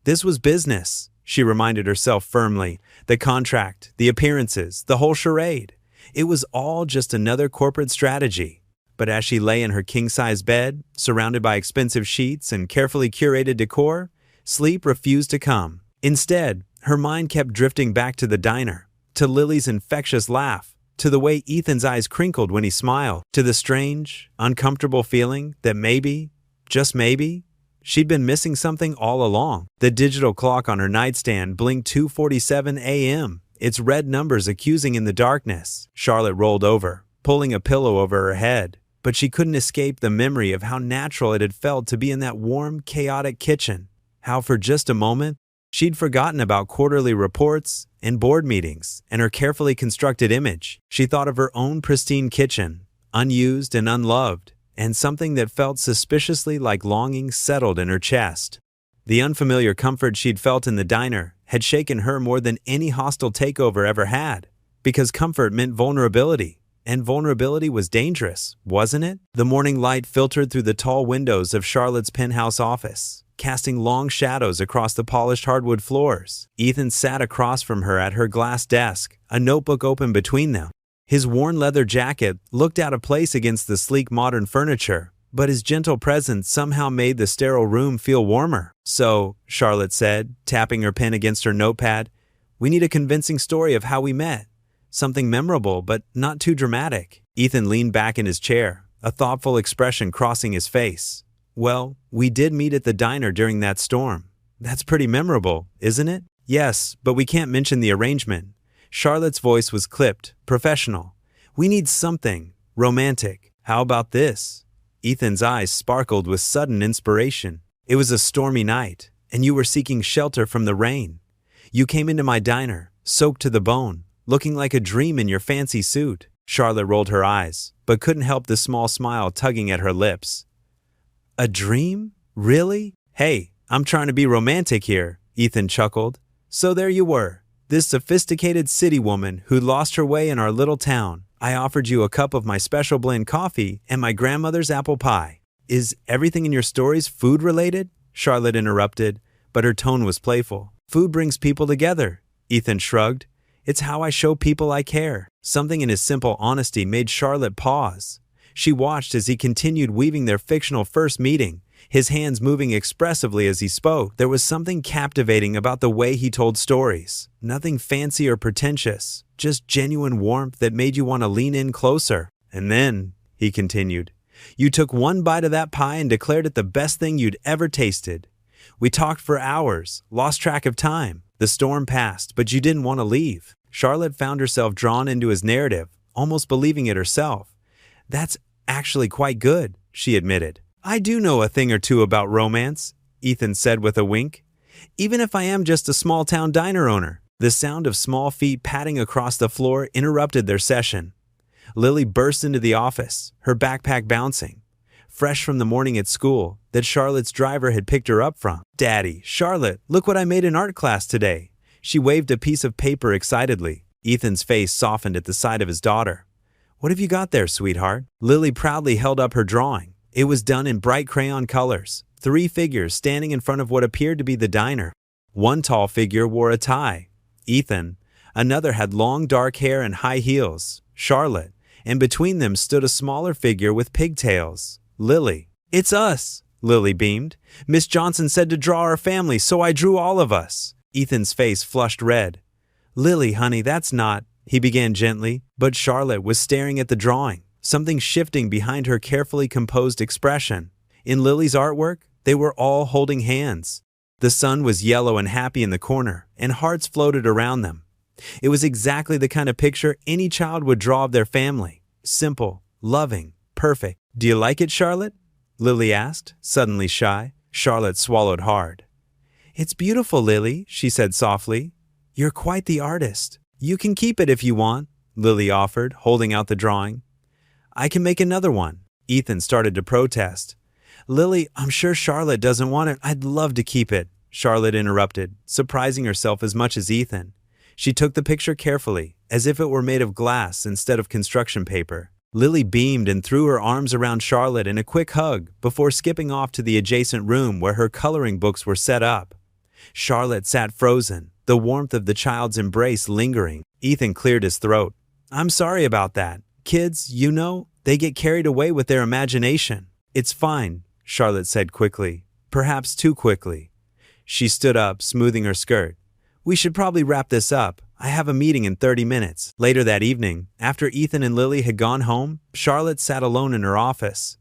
This was business. she reminded herself firmly. The contract, the appearances, the whole charade. It was all just another corporate strategy. But as she lay in her king-size bed, surrounded by expensive sheets and carefully curated decor, sleep refused to come. Instead, her mind kept drifting back to the diner, to Lily's infectious laugh, to the way Ethan's eyes crinkled when he smiled, to the strange, uncomfortable feeling that maybe, just maybe, she'd been missing something all along. The digital clock on her nightstand blinked 2:47 a.m., its red numbers accusing in the darkness. Charlotte rolled over, pulling a pillow over her head, but she couldn't escape the memory of how natural it had felt to be in that warm, chaotic kitchen. How for just a moment, she'd forgotten about quarterly reports and board meetings and her carefully constructed image. She thought of her own pristine kitchen, unused and unloved, and something that felt suspiciously like longing settled in her chest. The unfamiliar comfort she'd felt in the diner had shaken her more than any hostile takeover ever had, because comfort meant vulnerability, and vulnerability was dangerous, wasn't it? The morning light filtered through the tall windows of Charlotte's penthouse office, casting long shadows across the polished hardwood floors. Ethan sat across from her at her glass desk, a notebook open between them. His worn leather jacket looked out of place against the sleek modern furniture, but his gentle presence somehow made the sterile room feel warmer. "So," Charlotte said, tapping her pen against her notepad, "we need a convincing story of how we met. Something memorable, but not too dramatic." Ethan leaned back in his chair, a thoughtful expression crossing his face. "Well, we did meet at the diner during that storm. That's pretty memorable, isn't it?" "Yes, but we can't mention the arrangement." Charlotte's voice was clipped, professional. "We need something romantic. How about this?" Ethan's eyes sparkled with sudden inspiration. "It was a stormy night, and you were seeking shelter from the rain. You came into my diner, soaked to the bone, looking like a dream in your fancy suit." Charlotte rolled her eyes, but couldn't help the small smile tugging at her lips. "A dream? Really? Hey, I'm trying to be romantic here," Ethan chuckled. "So there you were, this sophisticated city woman who lost her way in our little town. I offered you a cup of my special blend coffee and my grandmother's apple pie." "Is everything in your stories food-related?" Charlotte interrupted, but her tone was playful. "Food brings people together," Ethan shrugged. "It's how I show people I care." Something in his simple honesty made Charlotte pause. She watched as he continued weaving their fictional first meeting, his hands moving expressively as he spoke. There was something captivating about the way he told stories. Nothing fancy or pretentious, just genuine warmth that made you want to lean in closer. "And then," he continued, "you took one bite of that pie and declared it the best thing you'd ever tasted. We talked for hours, lost track of time. The storm passed, but you didn't want to leave." Charlotte found herself drawn into his narrative, almost believing it herself. "That's actually quite good," she admitted. "I do know a thing or two about romance," Ethan said with a wink. "Even if I am just a small-town diner owner." The sound of small feet padding across the floor interrupted their session. Lily burst into the office, her backpack bouncing, fresh from the morning at school that Charlotte's driver had picked her up from. "Daddy, Charlotte, look what I made in art class today." She waved a piece of paper excitedly. Ethan's face softened at the sight of his daughter. "What have you got there, sweetheart?" Lily proudly held up her drawing. It was done in bright crayon colors, 3 figures standing in front of what appeared to be the diner. One tall figure wore a tie, Ethan. Another had long dark hair and high heels, Charlotte. And between them stood a smaller figure with pigtails, Lily. "It's us," Lily beamed. "Miss Johnson said to draw our family, so I drew all of us." Ethan's face flushed red. "Lily, honey, that's not," he began gently, but Charlotte was staring at the drawing, something shifting behind her carefully composed expression. In Lily's artwork, they were all holding hands. The sun was yellow and happy in the corner, and hearts floated around them. It was exactly the kind of picture any child would draw of their family. Simple, loving, perfect. "Do you like it, Charlotte?" Lily asked, suddenly shy. Charlotte swallowed hard. "It's beautiful, Lily," she said softly. "You're quite the artist." "You can keep it if you want," Lily offered, holding out the drawing. "I can make another one." Ethan started to protest. "Lily, I'm sure Charlotte doesn't want it." "I'd love to keep it," Charlotte interrupted, surprising herself as much as Ethan. She took the picture carefully, as if it were made of glass instead of construction paper. Lily beamed and threw her arms around Charlotte in a quick hug before skipping off to the adjacent room where her coloring books were set up. Charlotte sat frozen, the warmth of the child's embrace lingering. Ethan cleared his throat. I'm sorry about that. Kids, you know, they get carried away with their imagination. It's fine, Charlotte said quickly, perhaps too quickly. She stood up, smoothing her skirt. We should probably wrap this up. I have a meeting in 30 minutes. Later that evening, after Ethan and Lily had gone home, Charlotte sat alone in her office.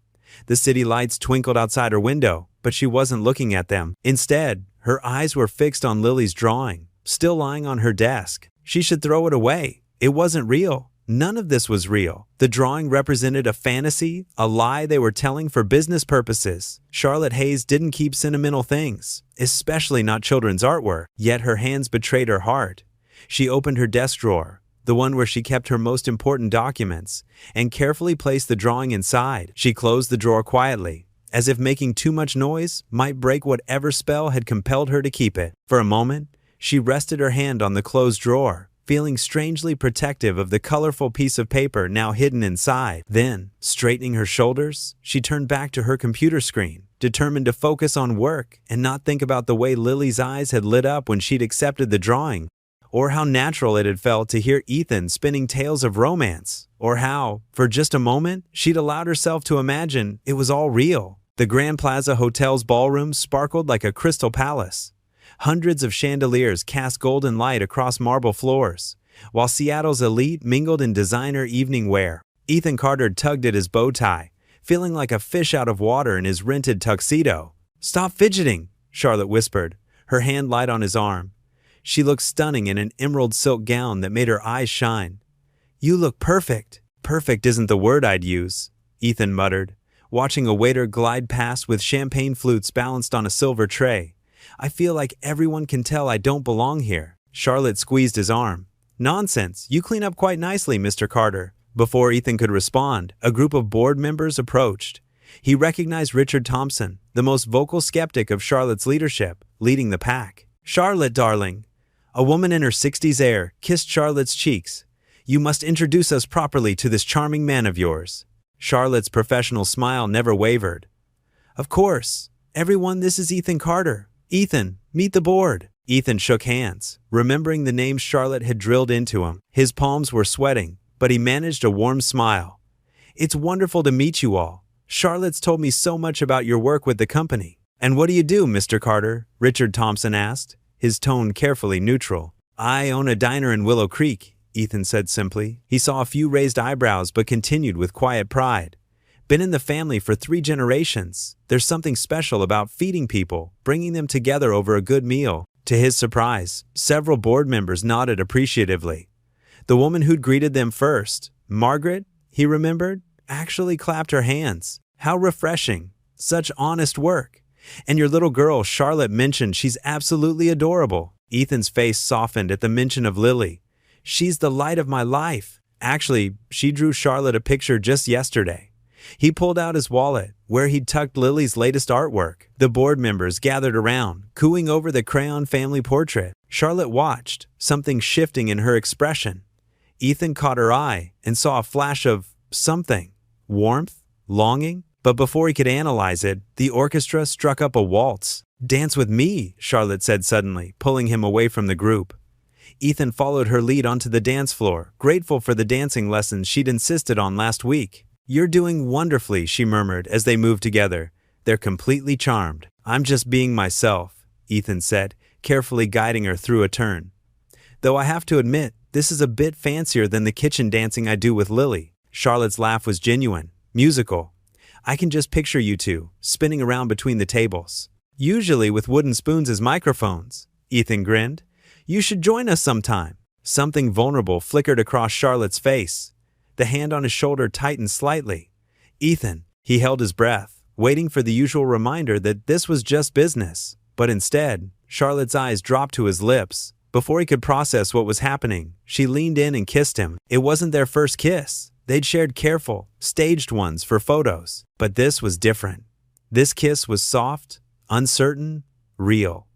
The city lights twinkled outside her window, but she wasn't looking at them. Instead, her eyes were fixed on Lily's drawing, still lying on her desk. She should throw it away. It wasn't real. None of this was real. The drawing represented a fantasy, a lie they were telling for business purposes. Charlotte Hayes didn't keep sentimental things, especially not children's artwork, yet her hands betrayed her heart. She opened her desk drawer, the one where she kept her most important documents, and carefully placed the drawing inside. She closed the drawer quietly, as if making too much noise might break whatever spell had compelled her to keep it. For a moment, she rested her hand on the closed drawer, feeling strangely protective of the colorful piece of paper now hidden inside. Then, straightening her shoulders, she turned back to her computer screen, determined to focus on work and not think about the way Lily's eyes had lit up when she'd accepted the drawing, or how natural it had felt to hear Ethan spinning tales of romance, or how, for just a moment, she'd allowed herself to imagine it was all real. The Grand Plaza Hotel's ballroom sparkled like a crystal palace. Hundreds of chandeliers cast golden light across marble floors, while Seattle's elite mingled in designer evening wear. Ethan Carter tugged at his bow tie, feeling like a fish out of water in his rented tuxedo. Stop fidgeting, Charlotte whispered, her hand light on his arm. She looked stunning in an emerald silk gown that made her eyes shine. You look perfect. Perfect isn't the word I'd use, Ethan muttered, watching a waiter glide past with champagne flutes balanced on a silver tray. I feel like everyone can tell I don't belong here. Charlotte squeezed his arm. Nonsense, you clean up quite nicely, Mr. Carter. Before Ethan could respond, a group of board members approached. He recognized Richard Thompson, the most vocal skeptic of Charlotte's leadership, leading the pack. Charlotte, darling. A woman in her 60s air kissed Charlotte's cheeks. You must introduce us properly to this charming man of yours. Charlotte's professional smile never wavered. Of course. Everyone, this is Ethan Carter. Ethan, meet the board. Ethan shook hands, remembering the names Charlotte had drilled into him. His palms were sweating, but he managed a warm smile. It's wonderful to meet you all. Charlotte's told me so much about your work with the company. And what do you do, Mr. Carter? Richard Thompson asked, his tone carefully neutral. I own a diner in Willow Creek, Ethan said simply. He saw a few raised eyebrows but continued with quiet pride. Been in the family for 3 generations. There's something special about feeding people, bringing them together over a good meal. To his surprise, several board members nodded appreciatively. The woman who'd greeted them first, Margaret, he remembered, actually clapped her hands. How refreshing. Such honest work. And your little girl, Charlotte, mentioned she's absolutely adorable. Ethan's face softened at the mention of Lily. She's the light of my life. Actually, she drew Charlotte a picture just yesterday. He pulled out his wallet, where he'd tucked Lily's latest artwork. The board members gathered around, cooing over the crayon family portrait. Charlotte watched, something shifting in her expression. Ethan caught her eye and saw a flash of something. Warmth? Longing? But before he could analyze it, the orchestra struck up a waltz. Dance with me, Charlotte said suddenly, pulling him away from the group. Ethan followed her lead onto the dance floor, grateful for the dancing lessons she'd insisted on last week. You're doing wonderfully, she murmured as they moved together. They're completely charmed. I'm just being myself, Ethan said, carefully guiding her through a turn. Though I have to admit, this is a bit fancier than the kitchen dancing I do with Lily. Charlotte's laugh was genuine, musical. I can just picture you two, spinning around between the tables. Usually with wooden spoons as microphones. Ethan grinned. You should join us sometime. Something vulnerable flickered across Charlotte's face. The hand on his shoulder tightened slightly. Ethan, he held his breath, waiting for the usual reminder that this was just business. But instead, Charlotte's eyes dropped to his lips. Before he could process what was happening, she leaned in and kissed him. It wasn't their first kiss. They'd shared careful, staged ones for photos. But this was different. This kiss was soft, uncertain, real.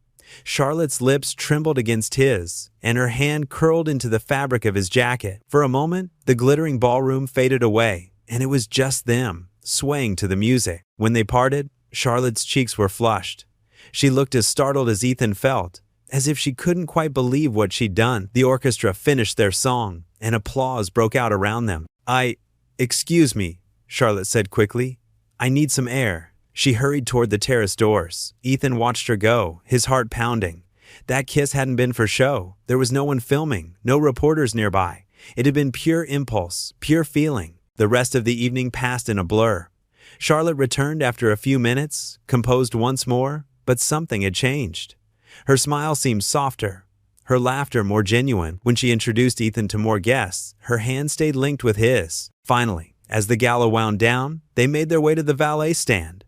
Charlotte's lips trembled against his, and her hand curled into the fabric of his jacket. For a moment, the glittering ballroom faded away, and it was just them, swaying to the music. When they parted, Charlotte's cheeks were flushed. She looked as startled as Ethan felt, as if she couldn't quite believe what she'd done. The orchestra finished their song, and applause broke out around them. Excuse me, Charlotte said quickly. I need some air. She hurried toward the terrace doors. Ethan watched her go, his heart pounding. That kiss hadn't been for show. There was no one filming, no reporters nearby. It had been pure impulse, pure feeling. The rest of the evening passed in a blur. Charlotte returned after a few minutes, composed once more, but something had changed. Her smile seemed softer, her laughter more genuine. When she introduced Ethan to more guests, her hand stayed linked with his. Finally, as the gala wound down, they made their way to the valet stand.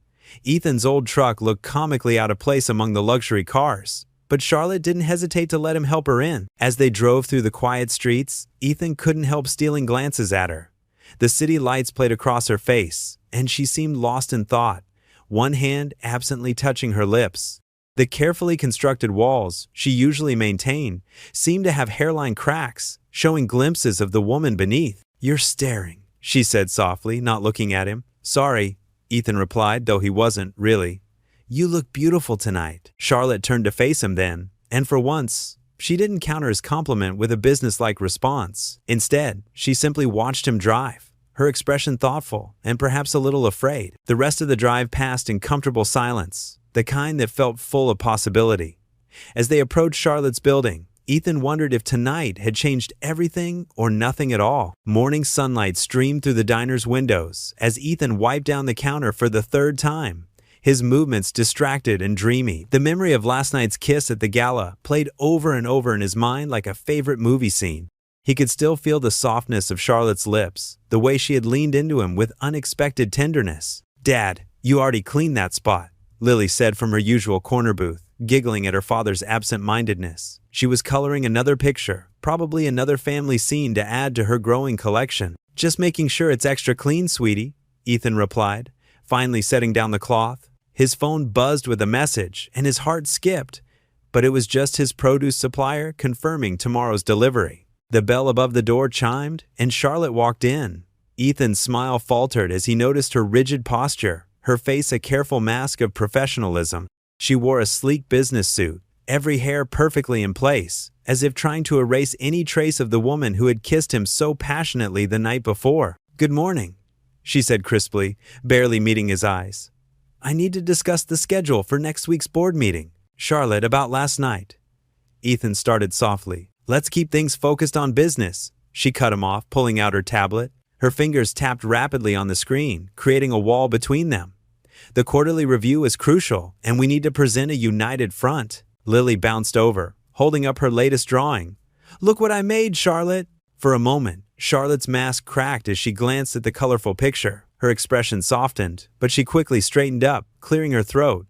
Ethan's old truck looked comically out of place among the luxury cars, but Charlotte didn't hesitate to let him help her in. As they drove through the quiet streets, Ethan couldn't help stealing glances at her. The city lights played across her face, and she seemed lost in thought, one hand absently touching her lips. The carefully constructed walls she usually maintained seemed to have hairline cracks, showing glimpses of the woman beneath. "You're staring," she said softly, not looking at him. "Sorry," Ethan replied, though he wasn't, really. "You look beautiful tonight." Charlotte turned to face him then, and for once, she didn't counter his compliment with a businesslike response. Instead, she simply watched him drive, her expression thoughtful and perhaps a little afraid. The rest of the drive passed in comfortable silence, the kind that felt full of possibility. As they approached Charlotte's building, Ethan wondered if tonight had changed everything or nothing at all. Morning sunlight streamed through the diner's windows as Ethan wiped down the counter for the third time, his movements distracted and dreamy. The memory of last night's kiss at the gala played over and over in his mind like a favorite movie scene. He could still feel the softness of Charlotte's lips, the way she had leaned into him with unexpected tenderness. "Dad, you already cleaned that spot," Lily said from her usual corner booth, giggling at her father's absent-mindedness. She was coloring another picture, probably another family scene to add to her growing collection. "Just making sure it's extra clean, sweetie," Ethan replied, finally setting down the cloth. His phone buzzed with a message, and his heart skipped, but it was just his produce supplier confirming tomorrow's delivery. The bell above the door chimed, and Charlotte walked in. Ethan's smile faltered as he noticed her rigid posture, her face a careful mask of professionalism. She wore a sleek business suit, every hair perfectly in place, as if trying to erase any trace of the woman who had kissed him so passionately the night before. "Good morning," she said crisply, barely meeting his eyes. "I need to discuss the schedule for next week's board meeting. Charlotte, about last night." Ethan started softly. "Let's keep things focused on business," she cut him off, pulling out her tablet. Her fingers tapped rapidly on the screen, creating a wall between them. "The quarterly review is crucial, and we need to present a united front." Lily bounced over, holding up her latest drawing. "Look what I made, Charlotte!" For a moment, Charlotte's mask cracked as she glanced at the colorful picture. Her expression softened, but she quickly straightened up, clearing her throat.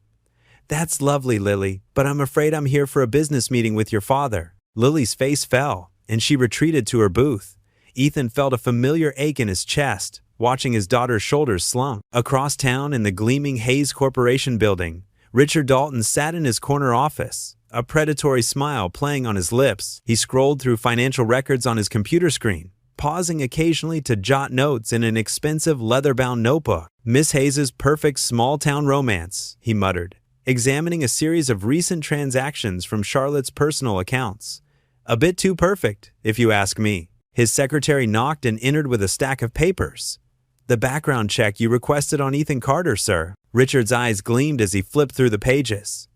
"That's lovely, Lily, but I'm afraid I'm here for a business meeting with your father." Lily's face fell, and she retreated to her booth. Ethan felt a familiar ache in his chest, watching his daughter's shoulders slump. Across town in the gleaming Hayes Corporation building, Richard Dalton sat in his corner office, a predatory smile playing on his lips. He scrolled through financial records on his computer screen, pausing occasionally to jot notes in an expensive leather-bound notebook. "Miss Hayes's perfect small-town romance," he muttered, examining a series of recent transactions from Charlotte's personal accounts. "A bit too perfect, if you ask me." His secretary knocked and entered with a stack of papers. "The background check you requested on Ethan Carter, sir." Richard's eyes gleamed as he flipped through the pages.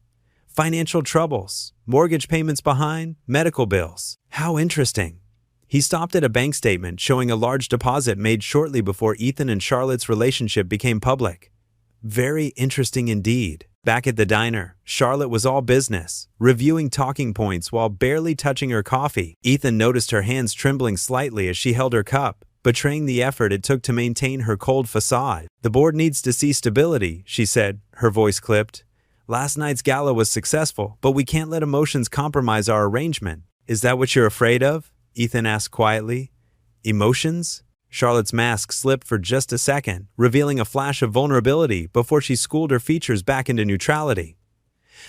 "Financial troubles, mortgage payments behind, medical bills. How interesting." He stopped at a bank statement showing a large deposit made shortly before Ethan and Charlotte's relationship became public. "Very interesting indeed." Back at the diner, Charlotte was all business, reviewing talking points while barely touching her coffee. Ethan noticed her hands trembling slightly as she held her cup, betraying the effort it took to maintain her cold facade. "The board needs to see stability," she said, her voice clipped. "Last night's gala was successful, but we can't let emotions compromise our arrangement." "Is that what you're afraid of?" Ethan asked quietly. "Emotions?" Charlotte's mask slipped for just a second, revealing a flash of vulnerability before she schooled her features back into neutrality.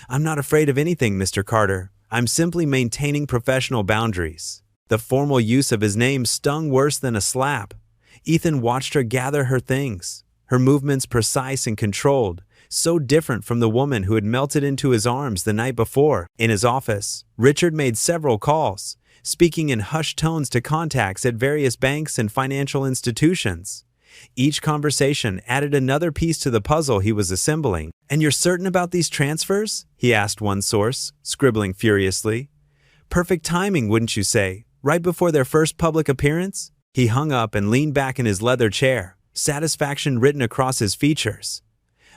"I'm not afraid of anything, Mr. Carter. I'm simply maintaining professional boundaries." The formal use of his name stung worse than a slap. Ethan watched her gather her things, her movements precise and controlled, so different from the woman who had melted into his arms the night before. In his office, Richard made several calls, speaking in hushed tones to contacts at various banks and financial institutions. Each conversation added another piece to the puzzle he was assembling. "And you're certain about these transfers?" he asked one source, scribbling furiously. "Perfect timing, wouldn't you say? Right before their first public appearance?" He hung up and leaned back in his leather chair, satisfaction written across his features.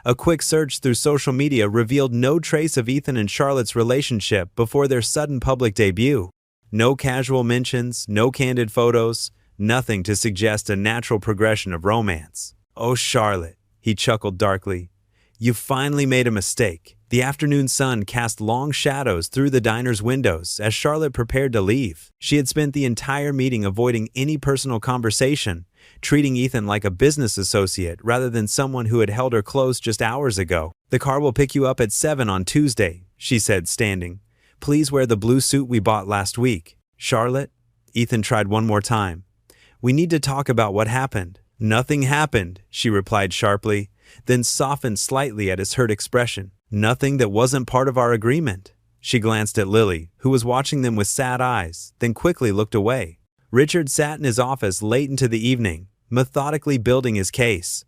A quick search through social media revealed no trace of Ethan and Charlotte's relationship before their sudden public debut. No casual mentions, no candid photos, nothing to suggest a natural progression of romance. "Oh, Charlotte," he chuckled darkly, "you finally made a mistake." The afternoon sun cast long shadows through the diner's windows as Charlotte prepared to leave. She had spent the entire meeting avoiding any personal conversation, treating Ethan like a business associate rather than someone who had held her close just hours ago. "The car will pick you up at 7 on Tuesday," she said, standing. "Please wear the blue suit we bought last week." "Charlotte?" Ethan tried one more time. "We need to talk about what happened." "Nothing happened," she replied sharply, then softened slightly at his hurt expression. "Nothing that wasn't part of our agreement." She glanced at Lily, who was watching them with sad eyes, then quickly looked away. Richard sat in his office late into the evening, methodically building his case.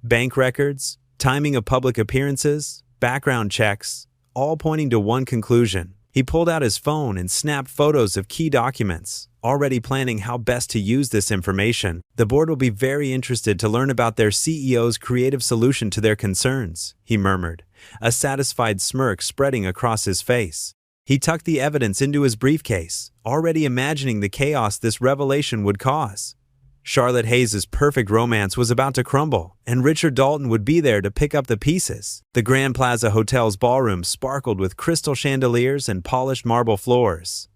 Bank records, timing of public appearances, background checks, all pointing to one conclusion. He pulled out his phone and snapped photos of key documents, already planning how best to use this information. "The board will be very interested to learn about their CEO's creative solution to their concerns," he murmured, a satisfied smirk spreading across his face. He tucked the evidence into his briefcase, already imagining the chaos this revelation would cause. Charlotte Hayes' perfect romance was about to crumble, and Richard Dalton would be there to pick up the pieces. The Grand Plaza Hotel's ballroom sparkled with crystal chandeliers and polished marble floors.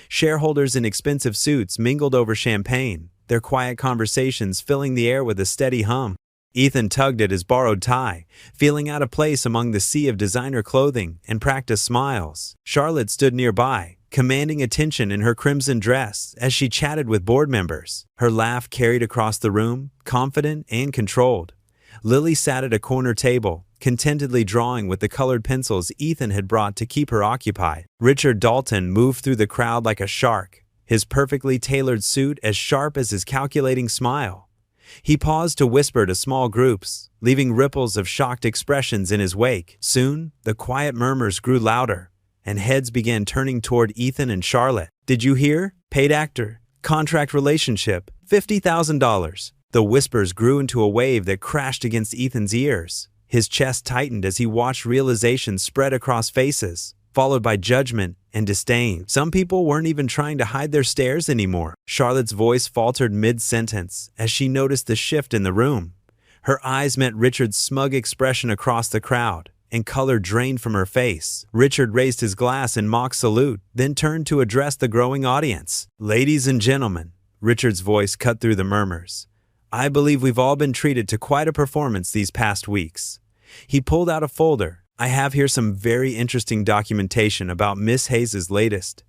Shareholders in expensive suits mingled over champagne, their quiet conversations filling the air with a steady hum. Ethan tugged at his borrowed tie, feeling out of place among the sea of designer clothing and practiced smiles. Charlotte stood nearby, commanding attention in her crimson dress as she chatted with board members. Her laugh carried across the room, confident and controlled. Lily sat at a corner table, contentedly drawing with the colored pencils Ethan had brought to keep her occupied. Richard Dalton moved through the crowd like a shark, his perfectly tailored suit as sharp as his calculating smile. He paused to whisper to small groups, leaving ripples of shocked expressions in his wake. Soon, the quiet murmurs grew louder, and heads began turning toward Ethan and Charlotte. "Did you hear? Paid actor. Contract relationship. $50,000. The whispers grew into a wave that crashed against Ethan's ears. His chest tightened as he watched realization spread across faces, followed by judgment and disdain. Some people weren't even trying to hide their stares anymore. Charlotte's voice faltered mid-sentence as she noticed the shift in the room. Her eyes met Richard's smug expression across the crowd, and color drained from her face. Richard raised his glass in mock salute, then turned to address the growing audience. "Ladies and gentlemen," Richard's voice cut through the murmurs, "I believe we've all been treated to quite a performance these past weeks." He pulled out a folder. "I have here some very interesting documentation about Miss Hayes' latest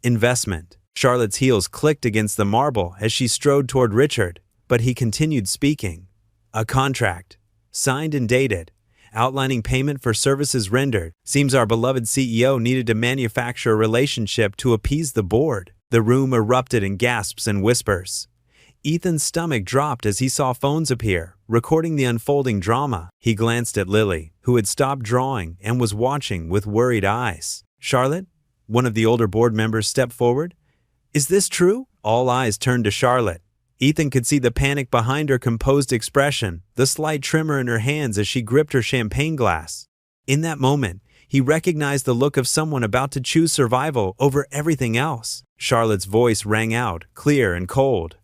investment." Charlotte's heels clicked against the marble as she strode toward Richard, but he continued speaking. "A contract, signed and dated, outlining payment for services rendered. Seems our beloved CEO needed to manufacture a relationship to appease the board." The room erupted in gasps and whispers. Ethan's stomach dropped as he saw phones appear, recording the unfolding drama. He glanced at Lily, who had stopped drawing and was watching with worried eyes. "Charlotte?" One of the older board members stepped forward. "Is this true?" All eyes turned to Charlotte. Ethan could see the panic behind her composed expression, the slight tremor in her hands as she gripped her champagne glass. In that moment, he recognized the look of someone about to choose survival over everything else. Charlotte's voice rang out, clear and cold.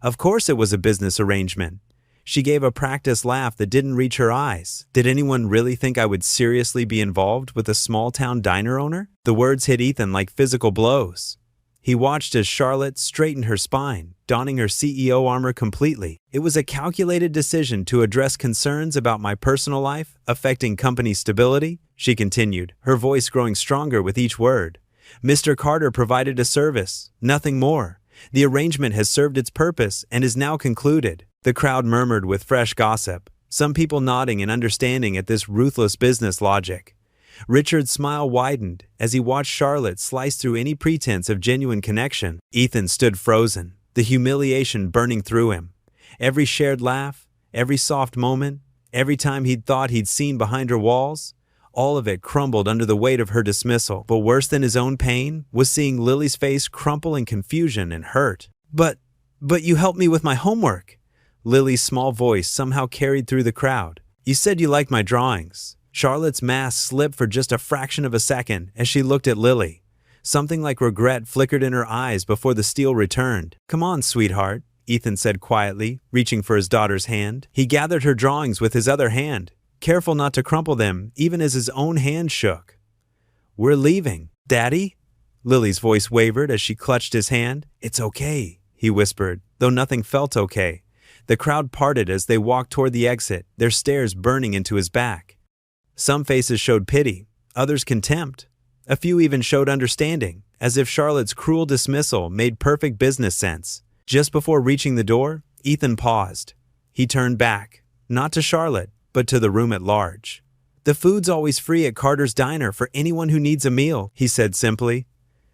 Of course it was a business arrangement. She gave a practiced laugh that didn't reach her eyes. "Did anyone really think I would seriously be involved with a small-town diner owner?" The words hit Ethan like physical blows. He watched as Charlotte straightened her spine, donning her CEO armor completely. "It was a calculated decision to address concerns about my personal life affecting company stability," she continued, her voice growing stronger with each word. "Mr. Carter provided a service, nothing more. The arrangement has served its purpose and is now concluded." The crowd murmured with fresh gossip. some people nodding and understanding at this ruthless business logic. Richard's smile widened as he watched Charlotte slice through any pretense of genuine connection. Ethan stood frozen, the humiliation burning through him. Every shared laugh, every soft moment, every time he'd thought he'd seen behind her walls, all of it crumbled under the weight of her dismissal. But worse than his own pain was seeing Lily's face crumple in confusion and hurt. But you helped me with my homework." Lily's small voice somehow carried through the crowd. "You said you liked my drawings." Charlotte's mask slipped for just a fraction of a second as she looked at Lily. Something like regret flickered in her eyes before the steel returned. "Come on, sweetheart," Ethan said quietly, reaching for his daughter's hand. He gathered her drawings with his other hand, careful not to crumple them even as his own hand shook. "We're leaving, Daddy?" Lily's voice wavered as she clutched his hand. "It's okay," he whispered, though nothing felt okay. The crowd parted as they walked toward the exit, their stares burning into his back. Some faces showed pity, others contempt. A few even showed understanding, as if Charlotte's cruel dismissal made perfect business sense. Just before reaching the door, Ethan paused. He turned back, not to Charlotte, but to the room at large. "The food's always free at Carter's Diner for anyone who needs a meal," he said simply.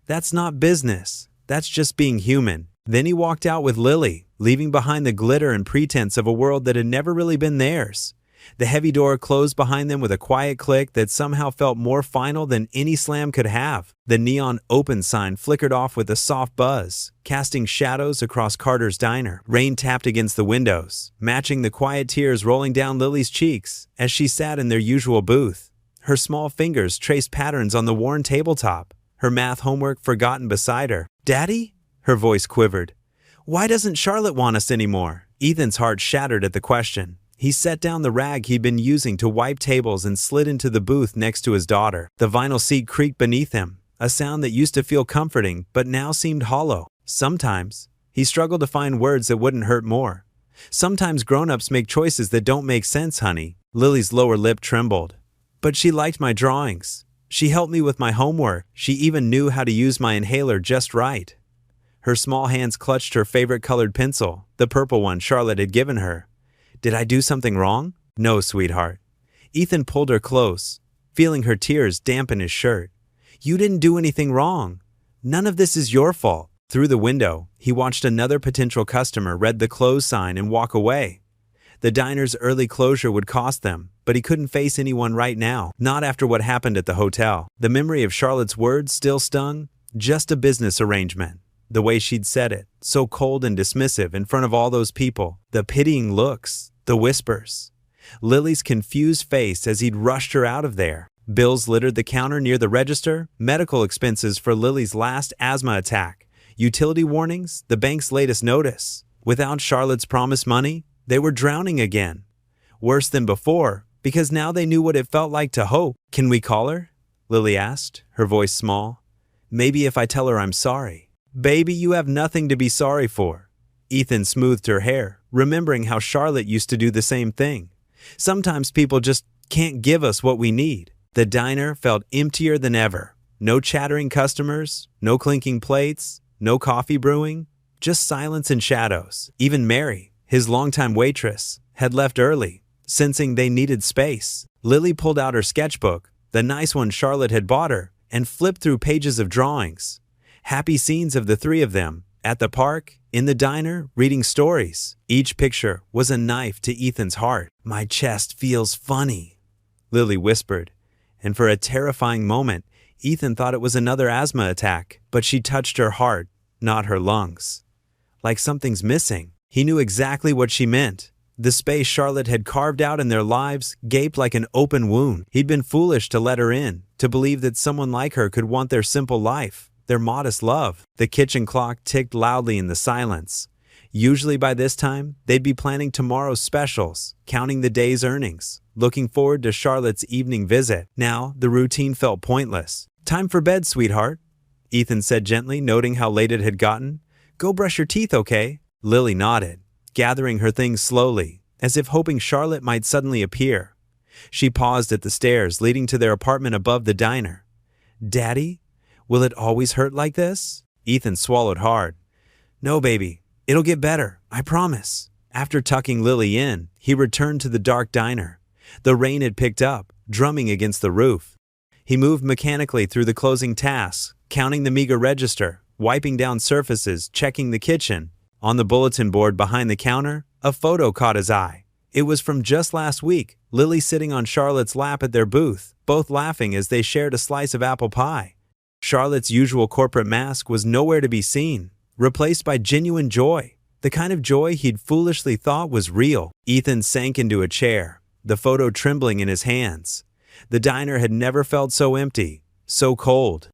"That's not business, that's just being human." Then he walked out with Lily, leaving behind the glitter and pretense of a world that had never really been theirs. The heavy door closed behind them with a quiet click that somehow felt more final than any slam could have. The neon open sign flickered off with a soft buzz, casting shadows across Carter's Diner. Rain tapped against the windows, matching the quiet tears rolling down Lily's cheeks as she sat in their usual booth. Her small fingers traced patterns on the worn tabletop, her math homework forgotten beside her. "Daddy?" Her voice quivered. "Why doesn't Charlotte want us anymore?" Ethan's heart shattered at the question. He set down the rag he'd been using to wipe tables and slid into the booth next to his daughter. The vinyl seat creaked beneath him, a sound that used to feel comforting but now seemed hollow. Sometimes, he struggled to find words that wouldn't hurt more. "Sometimes grown-ups make choices that don't make sense, honey." Lily's lower lip trembled. "But she liked my drawings. She helped me with my homework. She even knew how to use my inhaler just right." Her small hands clutched her favorite colored pencil, the purple one Charlotte had given her. "Did I do something wrong?" "No, sweetheart." Ethan pulled her close, feeling her tears dampen his shirt. "You didn't do anything wrong. None of this is your fault." Through the window, he watched another potential customer read the close sign and walk away. The diner's early closure would cost them, but he couldn't face anyone right now, not after what happened at the hotel. The memory of Charlotte's words still stung. Just a business arrangement. The way she'd said it, so cold and dismissive in front of all those people, the pitying looks, the whispers. Lily's confused face as he'd rushed her out of there. Bills littered the counter near the register, medical expenses for Lily's last asthma attack, utility warnings, the bank's latest notice. Without Charlotte's promised money, they were drowning again. Worse than before, because now they knew what it felt like to hope. "Can we call her?" Lily asked, her voice small. "Maybe if I tell her I'm sorry." "Baby, you have nothing to be sorry for." Ethan smoothed her hair, remembering how Charlotte used to do the same thing. "Sometimes people just can't give us what we need." The diner felt emptier than ever. No chattering customers, no clinking plates, no coffee brewing, just silence and shadows. Even Mary, his longtime waitress, had left early, sensing they needed space. Lily pulled out her sketchbook, the nice one Charlotte had bought her, and flipped through pages of drawings. Happy scenes of the three of them, at the park, in the diner, reading stories. Each picture was a knife to Ethan's heart. "My chest feels funny," Lily whispered, and for a terrifying moment, Ethan thought it was another asthma attack, but she touched her heart, not her lungs. Like something's missing. He knew exactly what she meant. The space Charlotte had carved out in their lives gaped like an open wound. He'd been foolish to let her in, to believe that someone like her could want their simple life, their modest love. The kitchen clock ticked loudly in the silence. Usually by this time, they'd be planning tomorrow's specials, counting the day's earnings, looking forward to Charlotte's evening visit. Now, the routine felt pointless. "Time for bed, sweetheart," Ethan said gently, noting how late it had gotten. "Go brush your teeth, okay?" Lily nodded, gathering her things slowly, as if hoping Charlotte might suddenly appear. She paused at the stairs leading to their apartment above the diner. "Daddy? Will it always hurt like this?" Ethan swallowed hard. "No, baby. It'll get better. I promise." After tucking Lily in, he returned to the dark diner. The rain had picked up, drumming against the roof. He moved mechanically through the closing tasks, counting the meager register, wiping down surfaces, checking the kitchen. On the bulletin board behind the counter, a photo caught his eye. It was from just last week, Lily sitting on Charlotte's lap at their booth, both laughing as they shared a slice of apple pie. Charlotte's usual corporate mask was nowhere to be seen, replaced by genuine joy, the kind of joy he'd foolishly thought was real. Ethan sank into a chair, the photo trembling in his hands. The diner had never felt so empty, so cold.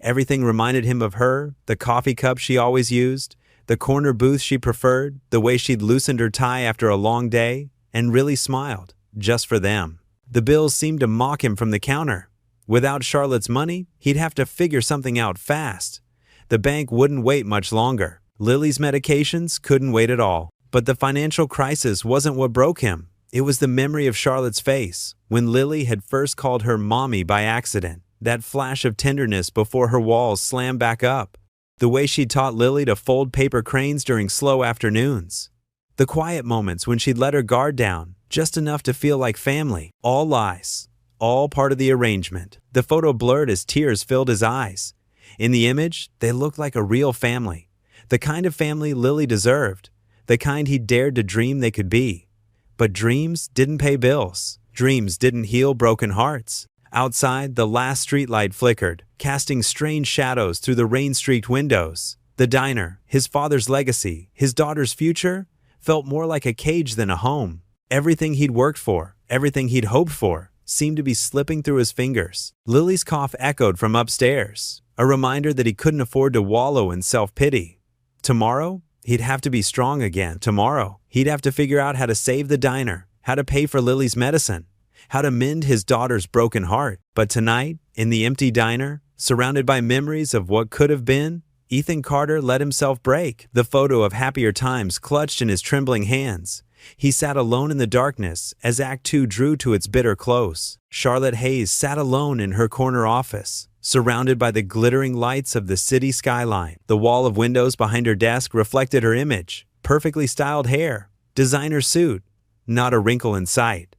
Everything reminded him of her, the coffee cup she always used, the corner booth she preferred, the way she'd loosened her tie after a long day, and really smiled, just for them. The bills seemed to mock him from the counter. Without Charlotte's money, he'd have to figure something out fast. The bank wouldn't wait much longer. Lily's medications couldn't wait at all. But the financial crisis wasn't what broke him. It was the memory of Charlotte's face, when Lily had first called her mommy by accident. That flash of tenderness before her walls slammed back up. The way she taught Lily to fold paper cranes during slow afternoons. The quiet moments when she'd let her guard down, just enough to feel like family. All lies. All part of the arrangement. The photo blurred as tears filled his eyes. In the image, they looked like a real family. The kind of family Lily deserved. The kind he dared to dream they could be. But dreams didn't pay bills. Dreams didn't heal broken hearts. Outside, the last streetlight flickered, casting strange shadows through the rain-streaked windows. The diner, his father's legacy, his daughter's future, felt more like a cage than a home. Everything he'd worked for, everything he'd hoped for, seemed to be slipping through his fingers. Lily's cough echoed from upstairs, a reminder that he couldn't afford to wallow in self-pity. Tomorrow, he'd have to be strong again. Tomorrow, he'd have to figure out how to save the diner, how to pay for Lily's medicine, how to mend his daughter's broken heart. But tonight, in the empty diner, surrounded by memories of what could have been, Ethan Carter let himself break. The photo of happier times clutched in his trembling hands. He sat alone in the darkness as Act 2 drew to its bitter close. Charlotte Hayes sat alone in her corner office, surrounded by the glittering lights of the city skyline. The wall of windows behind her desk reflected her image, perfectly styled hair, designer suit, not a wrinkle in sight.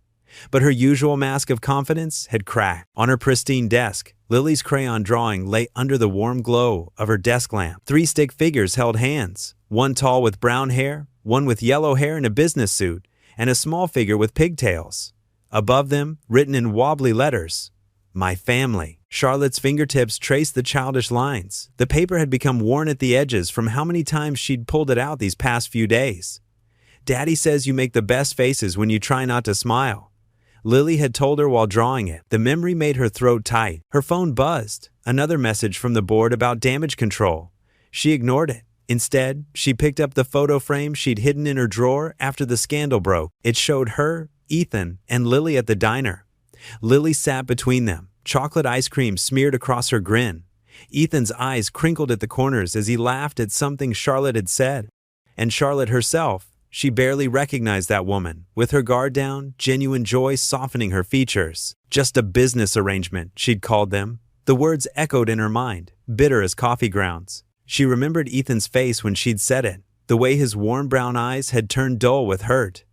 But her usual mask of confidence had cracked. On her pristine desk, Lily's crayon drawing lay under the warm glow of her desk lamp. 3 stick figures held hands, one tall with brown hair, one with yellow hair in a business suit, and a small figure with pigtails. Above them, written in wobbly letters, "My family." Charlotte's fingertips traced the childish lines. The paper had become worn at the edges from how many times she'd pulled it out these past few days. "Daddy says you make the best faces when you try not to smile," Lily had told her while drawing it. The memory made her throat tight. Her phone buzzed. Another message from the board about damage control. She ignored it. Instead, she picked up the photo frame she'd hidden in her drawer after the scandal broke. It showed her, Ethan, and Lily at the diner. Lily sat between them, chocolate ice cream smeared across her grin. Ethan's eyes crinkled at the corners as he laughed at something Charlotte had said. And Charlotte herself, she barely recognized that woman, with her guard down, genuine joy softening her features. Just a business arrangement, she'd called them. The words echoed in her mind, bitter as coffee grounds. She remembered Ethan's face when she'd said it, the way his warm brown eyes had turned dull with hurt.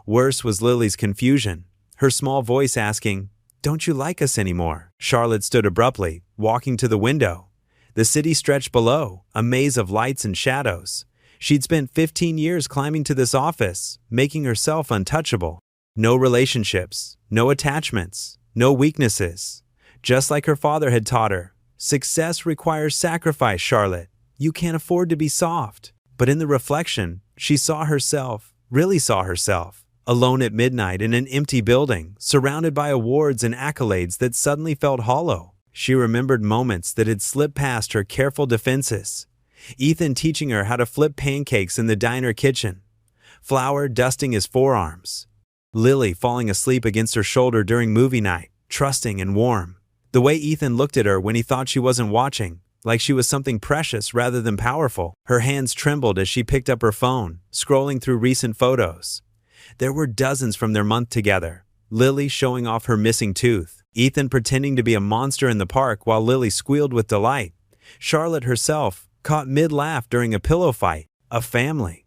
Worse was Lily's confusion, her small voice asking, "Don't you like us anymore?" Charlotte stood abruptly, walking to the window. The city stretched below, a maze of lights and shadows. She'd spent 15 years climbing to this office, making herself untouchable. No relationships, no attachments, no weaknesses. Just like her father had taught her, success requires sacrifice, Charlotte. You can't afford to be soft. But in the reflection, she saw herself, really saw herself, alone at midnight in an empty building, surrounded by awards and accolades that suddenly felt hollow. She remembered moments that had slipped past her careful defenses. Ethan teaching her how to flip pancakes in the diner kitchen. Flour dusting his forearms. Lily falling asleep against her shoulder during movie night, trusting and warm. The way Ethan looked at her when he thought she wasn't watching, like she was something precious rather than powerful. Her hands trembled as she picked up her phone, scrolling through recent photos. There were dozens from their month together. Lily showing off her missing tooth. Ethan pretending to be a monster in the park while Lily squealed with delight. Charlotte herself, caught mid-laugh during a pillow fight. A family.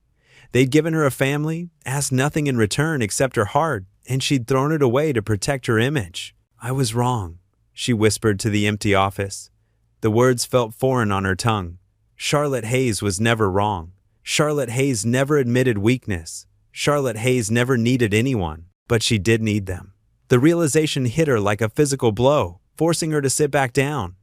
They'd given her a family, asked nothing in return except her heart, and she'd thrown it away to protect her image. "I was wrong," she whispered to the empty office. The words felt foreign on her tongue. Charlotte Hayes was never wrong. Charlotte Hayes never admitted weakness. Charlotte Hayes never needed anyone, but she did need them. The realization hit her like a physical blow, forcing her to sit back down.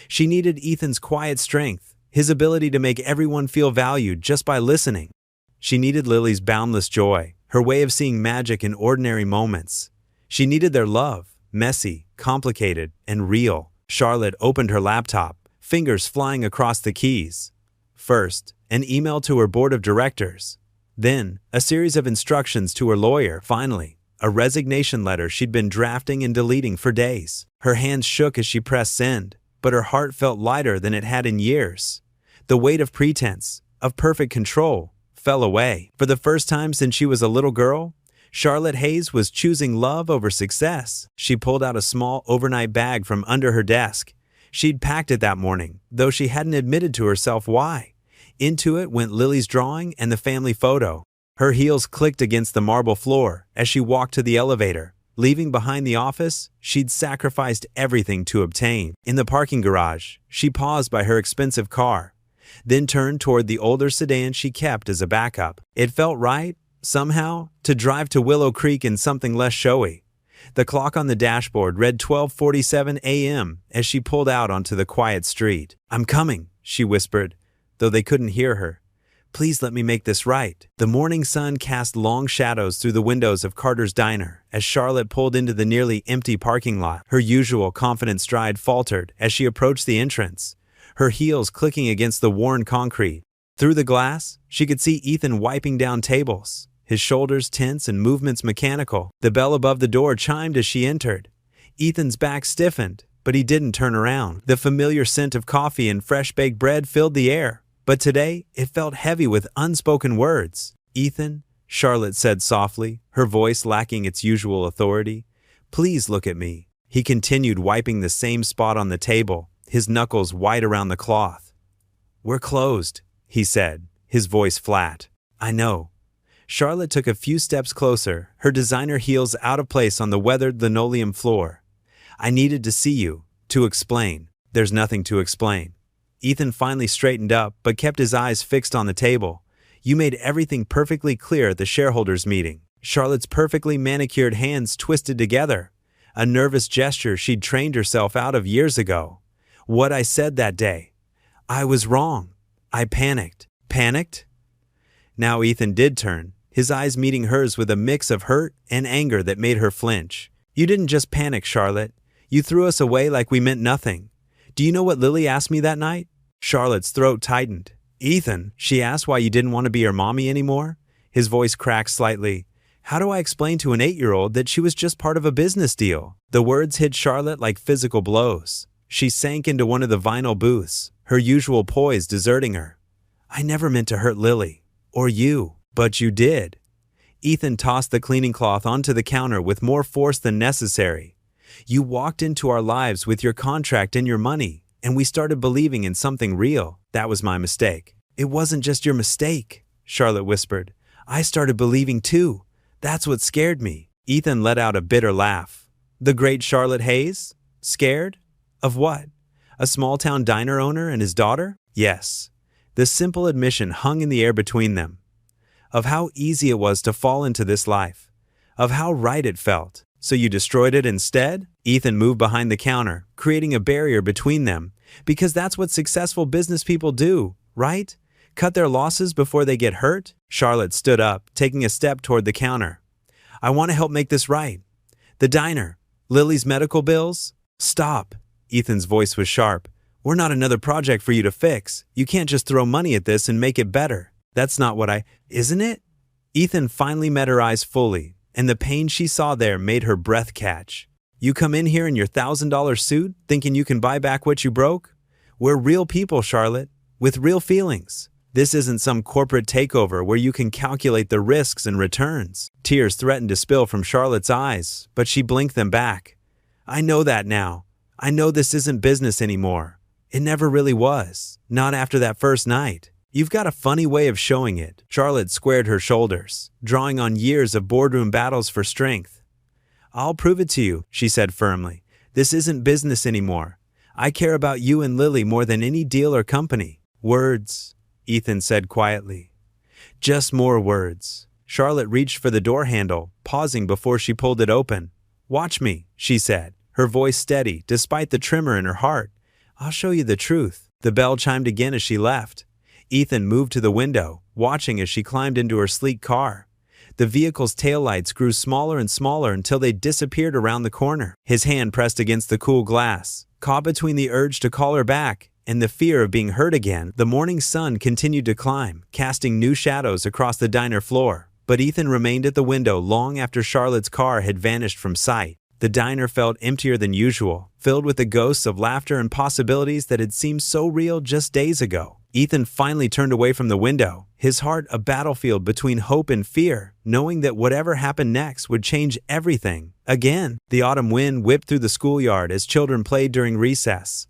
She needed Ethan's quiet strength, his ability to make everyone feel valued just by listening. She needed Lily's boundless joy, her way of seeing magic in ordinary moments. She needed their love, messy, complicated, and real. Charlotte opened her laptop, fingers flying across the keys. First, an email to her board of directors. Then, a series of instructions to her lawyer. Finally, a resignation letter she'd been drafting and deleting for days. Her hands shook as she pressed send, but her heart felt lighter than it had in years. The weight of pretense, of perfect control, fell away. For the first time since she was a little girl, Charlotte Hayes was choosing love over success. She pulled out a small overnight bag from under her desk. She'd packed it that morning, though she hadn't admitted to herself why. Into it went Lily's drawing and the family photo. Her heels clicked against the marble floor as she walked to the elevator. Leaving behind the office she'd sacrificed everything to obtain. In the parking garage, she paused by her expensive car, then turned toward the older sedan she kept as a backup. It felt right, somehow, to drive to Willow Creek in something less showy. The clock on the dashboard read 12:47 a.m. as she pulled out onto the quiet street. "I'm coming," she whispered, though they couldn't hear her. "Please let me make this right." The morning sun cast long shadows through the windows of Carter's Diner as Charlotte pulled into the nearly empty parking lot. Her usual confident stride faltered as she approached the entrance, her heels clicking against the worn concrete. Through the glass, she could see Ethan wiping down tables, his shoulders tense and movements mechanical. The bell above the door chimed as she entered. Ethan's back stiffened, but he didn't turn around. The familiar scent of coffee and fresh-baked bread filled the air, but today it felt heavy with unspoken words. "Ethan," Charlotte said softly, her voice lacking its usual authority, "please look at me." He continued wiping the same spot on the table, his knuckles white around the cloth. "We're closed," he said, his voice flat. "I know." Charlotte took a few steps closer, her designer heels out of place on the weathered linoleum floor. "I needed to see you, to explain." "There's nothing to explain." Ethan finally straightened up but kept his eyes fixed on the table. "You made everything perfectly clear at the shareholders' meeting." Charlotte's perfectly manicured hands twisted together, a nervous gesture she'd trained herself out of years ago. "What I said that day. I was wrong. I panicked." "Panicked?" Now Ethan did turn, his eyes meeting hers with a mix of hurt and anger that made her flinch. "You didn't just panic, Charlotte. You threw us away like we meant nothing. Do you know what Lily asked me that night?" Charlotte's throat tightened. "Ethan," she asked why you didn't want to be her mommy anymore. His voice cracked slightly. "How do I explain to an 8-year-old that she was just part of a business deal?" The words hit Charlotte like physical blows. She sank into one of the vinyl booths, her usual poise deserting her. "I never meant to hurt Lily. Or you. But you did." Ethan tossed the cleaning cloth onto the counter with more force than necessary. "You walked into our lives with your contract and your money, and we started believing in something real. That was my mistake." "It wasn't just your mistake," Charlotte whispered. "I started believing too. That's what scared me." Ethan let out a bitter laugh. The great Charlotte Hayes? Scared? Of what? A small-town diner owner and his daughter? Yes. The simple admission hung in the air between them. Of how easy it was to fall into this life. Of how right it felt. "So you destroyed it instead?" Ethan moved behind the counter, creating a barrier between them. "Because that's what successful business people do, right? Cut their losses before they get hurt?" Charlotte stood up, taking a step toward the counter. "I want to help make this right. The diner, Lily's medical bills." "Stop." Ethan's voice was sharp. "We're not another project for you to fix. You can't just throw money at this and make it better. That's not what Isn't it?" Ethan finally met her eyes fully, and the pain she saw there made her breath catch. "You come in here in your $1,000 suit, thinking you can buy back what you broke? We're real people, Charlotte, with real feelings. This isn't some corporate takeover where you can calculate the risks and returns." Tears threatened to spill from Charlotte's eyes, but she blinked them back. "I know that now. I know this isn't business anymore. It never really was. Not after that first night." You've got a funny way of showing it. Charlotte squared her shoulders, drawing on years of boardroom battles for strength. I'll prove it to you, she said firmly. This isn't business anymore. I care about you and Lily more than any deal or company. Words, Ethan said quietly. Just more words. Charlotte reached for the door handle, pausing before she pulled it open. Watch me, she said, her voice steady despite the tremor in her heart. I'll show you the truth. The bell chimed again as she left. Ethan moved to the window, watching as she climbed into her sleek car. The vehicle's taillights grew smaller and smaller until they disappeared around the corner. His hand pressed against the cool glass, caught between the urge to call her back and the fear of being hurt again. The morning sun continued to climb, casting new shadows across the diner floor. But Ethan remained at the window long after Charlotte's car had vanished from sight. The diner felt emptier than usual, filled with the ghosts of laughter and possibilities that had seemed so real just days ago. Ethan finally turned away from the window, his heart a battlefield between hope and fear, knowing that whatever happened next would change everything. Again, the autumn wind whipped through the schoolyard as children played during recess.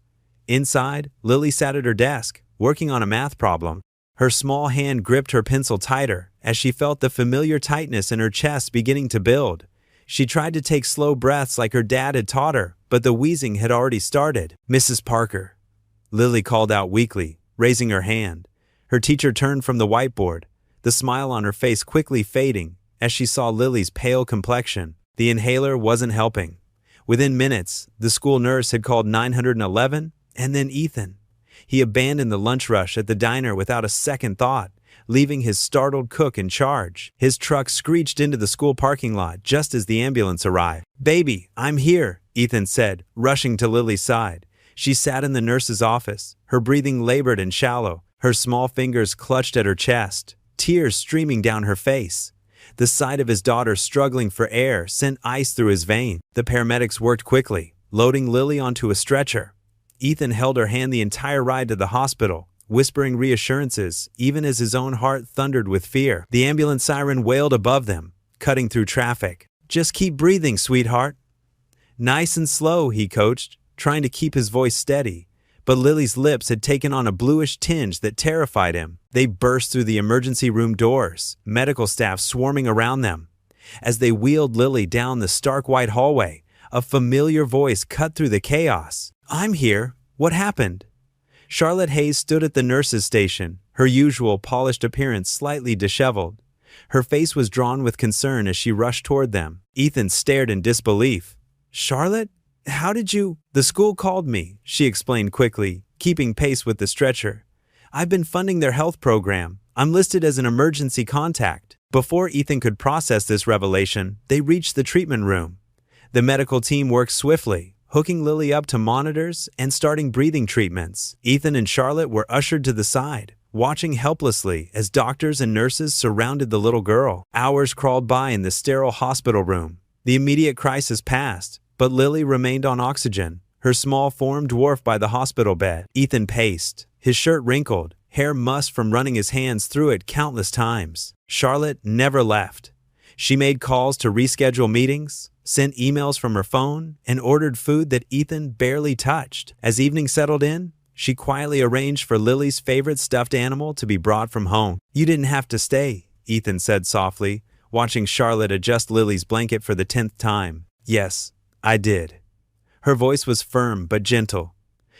Inside, Lily sat at her desk, working on a math problem. Her small hand gripped her pencil tighter as she felt the familiar tightness in her chest beginning to build. She tried to take slow breaths like her dad had taught her, but the wheezing had already started. Mrs. Parker, Lily called out weakly, raising her hand. Her teacher turned from the whiteboard, the smile on her face quickly fading as she saw Lily's pale complexion. The inhaler wasn't helping. Within minutes, the school nurse had called 911, and then Ethan. He abandoned the lunch rush at the diner without a second thought, leaving his startled cook in charge. His truck screeched into the school parking lot just as the ambulance arrived. Baby, I'm here, Ethan said, rushing to Lily's side. She sat in the nurse's office, her breathing labored and shallow, her small fingers clutched at her chest, tears streaming down her face. The sight of his daughter struggling for air sent ice through his veins. The paramedics worked quickly, loading Lily onto a stretcher. Ethan held her hand the entire ride to the hospital, whispering reassurances, even as his own heart thundered with fear. The ambulance siren wailed above them, cutting through traffic. Just keep breathing, sweetheart. Nice and slow, he coached, trying to keep his voice steady. But Lily's lips had taken on a bluish tinge that terrified him. They burst through the emergency room doors, medical staff swarming around them. As they wheeled Lily down the stark white hallway, a familiar voice cut through the chaos. I'm here. What happened? Charlotte Hayes stood at the nurse's station, her usual polished appearance slightly disheveled. Her face was drawn with concern as she rushed toward them. Ethan stared in disbelief. Charlotte? How did you? The school called me, she explained quickly, keeping pace with the stretcher. I've been funding their health program. I'm listed as an emergency contact. Before Ethan could process this revelation, they reached the treatment room. The medical team worked swiftly, hooking Lily up to monitors and starting breathing treatments. Ethan and Charlotte were ushered to the side, watching helplessly as doctors and nurses surrounded the little girl. Hours crawled by in the sterile hospital room. The immediate crisis passed, but Lily remained on oxygen, her small form dwarfed by the hospital bed. Ethan paced, his shirt wrinkled, hair mussed from running his hands through it countless times. Charlotte never left. She made calls to reschedule meetings, sent emails from her phone, and ordered food that Ethan barely touched. As evening settled in, she quietly arranged for Lily's favorite stuffed animal to be brought from home. You didn't have to stay, Ethan said softly, watching Charlotte adjust Lily's blanket for the 10th time. Yes, I did. Her voice was firm but gentle.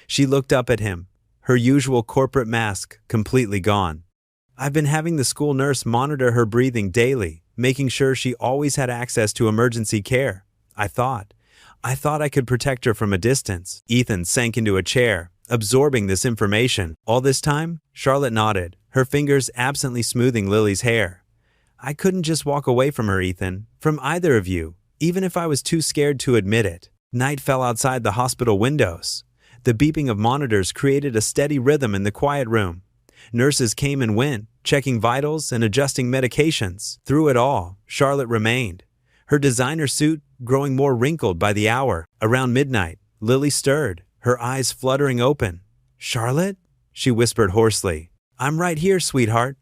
She looked up at him, her usual corporate mask completely gone. I've been having the school nurse monitor her breathing daily, making sure she always had access to emergency care. I thought I could protect her from a distance. Ethan sank into a chair, absorbing this information. All this time, Charlotte nodded, her fingers absently smoothing Lily's hair. I couldn't just walk away from her, Ethan, from either of you, even if I was too scared to admit it. Night fell outside the hospital windows. The beeping of monitors created a steady rhythm in the quiet room. Nurses came and went, checking vitals and adjusting medications. Through it all, Charlotte remained, her designer suit growing more wrinkled by the hour. Around midnight, Lily stirred, her eyes fluttering open. Charlotte? She whispered hoarsely. I'm right here, sweetheart.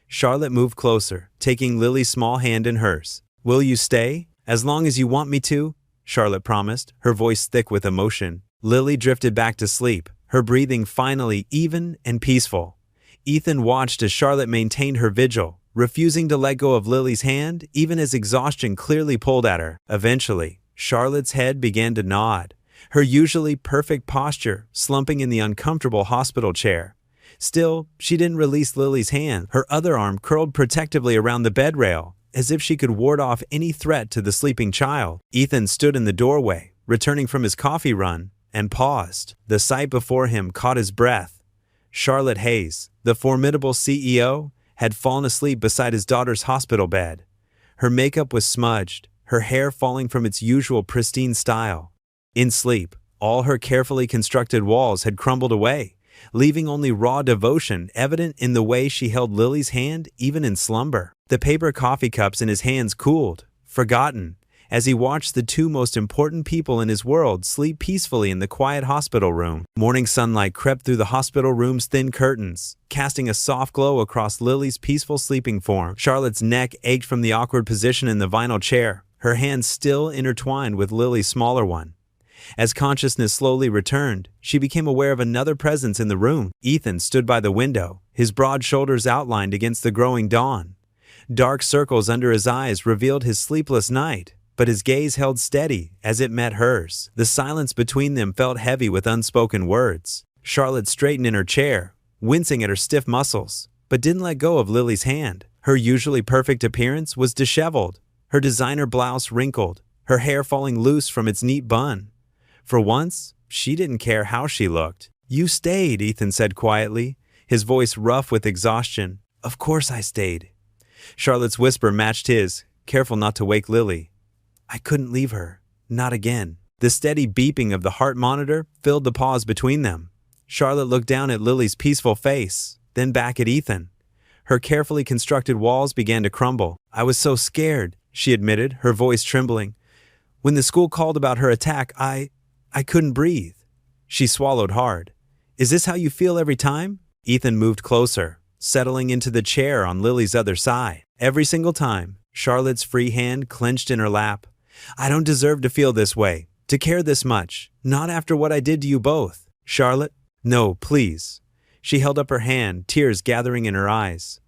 Charlotte moved closer, taking Lily's small hand in hers. Will you stay? As long as you want me to, Charlotte promised, her voice thick with emotion. Lily drifted back to sleep, her breathing finally even and peaceful. Ethan watched as Charlotte maintained her vigil, refusing to let go of Lily's hand even as exhaustion clearly pulled at her. Eventually, Charlotte's head began to nod, her usually perfect posture slumping in the uncomfortable hospital chair. Still, she didn't release Lily's hand. Her other arm curled protectively around the bed rail, as if she could ward off any threat to the sleeping child. Ethan stood in the doorway, returning from his coffee run, and paused. The sight before him caught his breath. Charlotte Hayes, the formidable CEO, had fallen asleep beside his daughter's hospital bed. Her makeup was smudged, her hair falling from its usual pristine style. In sleep, all her carefully constructed walls had crumbled away, leaving only raw devotion evident in the way she held Lily's hand even in slumber. The paper coffee cups in his hands cooled, forgotten, as he watched the two most important people in his world sleep peacefully in the quiet hospital room. Morning sunlight crept through the hospital room's thin curtains, casting a soft glow across Lily's peaceful sleeping form. Charlotte's neck ached from the awkward position in the vinyl chair, her hands still intertwined with Lily's smaller one. As consciousness slowly returned, she became aware of another presence in the room. Ethan stood by the window, his broad shoulders outlined against the growing dawn. Dark circles under his eyes revealed his sleepless night, but his gaze held steady as it met hers. The silence between them felt heavy with unspoken words. Charlotte straightened in her chair, wincing at her stiff muscles, but didn't let go of Lily's hand. Her usually perfect appearance was disheveled, her designer blouse wrinkled, her hair falling loose from its neat bun. For once, she didn't care how she looked. "You stayed," Ethan said quietly, his voice rough with exhaustion. "Of course I stayed." Charlotte's whisper matched his, careful not to wake Lily. "I couldn't leave her. Not again." The steady beeping of the heart monitor filled the pause between them. Charlotte looked down at Lily's peaceful face, then back at Ethan. Her carefully constructed walls began to crumble. "I was so scared," she admitted, her voice trembling. "When the school called about her attack, I couldn't breathe." She swallowed hard. "Is this how you feel every time?" Ethan moved closer, settling into the chair on Lily's other side. "Every single time." Charlotte's free hand clenched in her lap. "I don't deserve to feel this way, to care this much, not after what I did to you both." "Charlotte? No, please." She held up her hand, tears gathering in her eyes.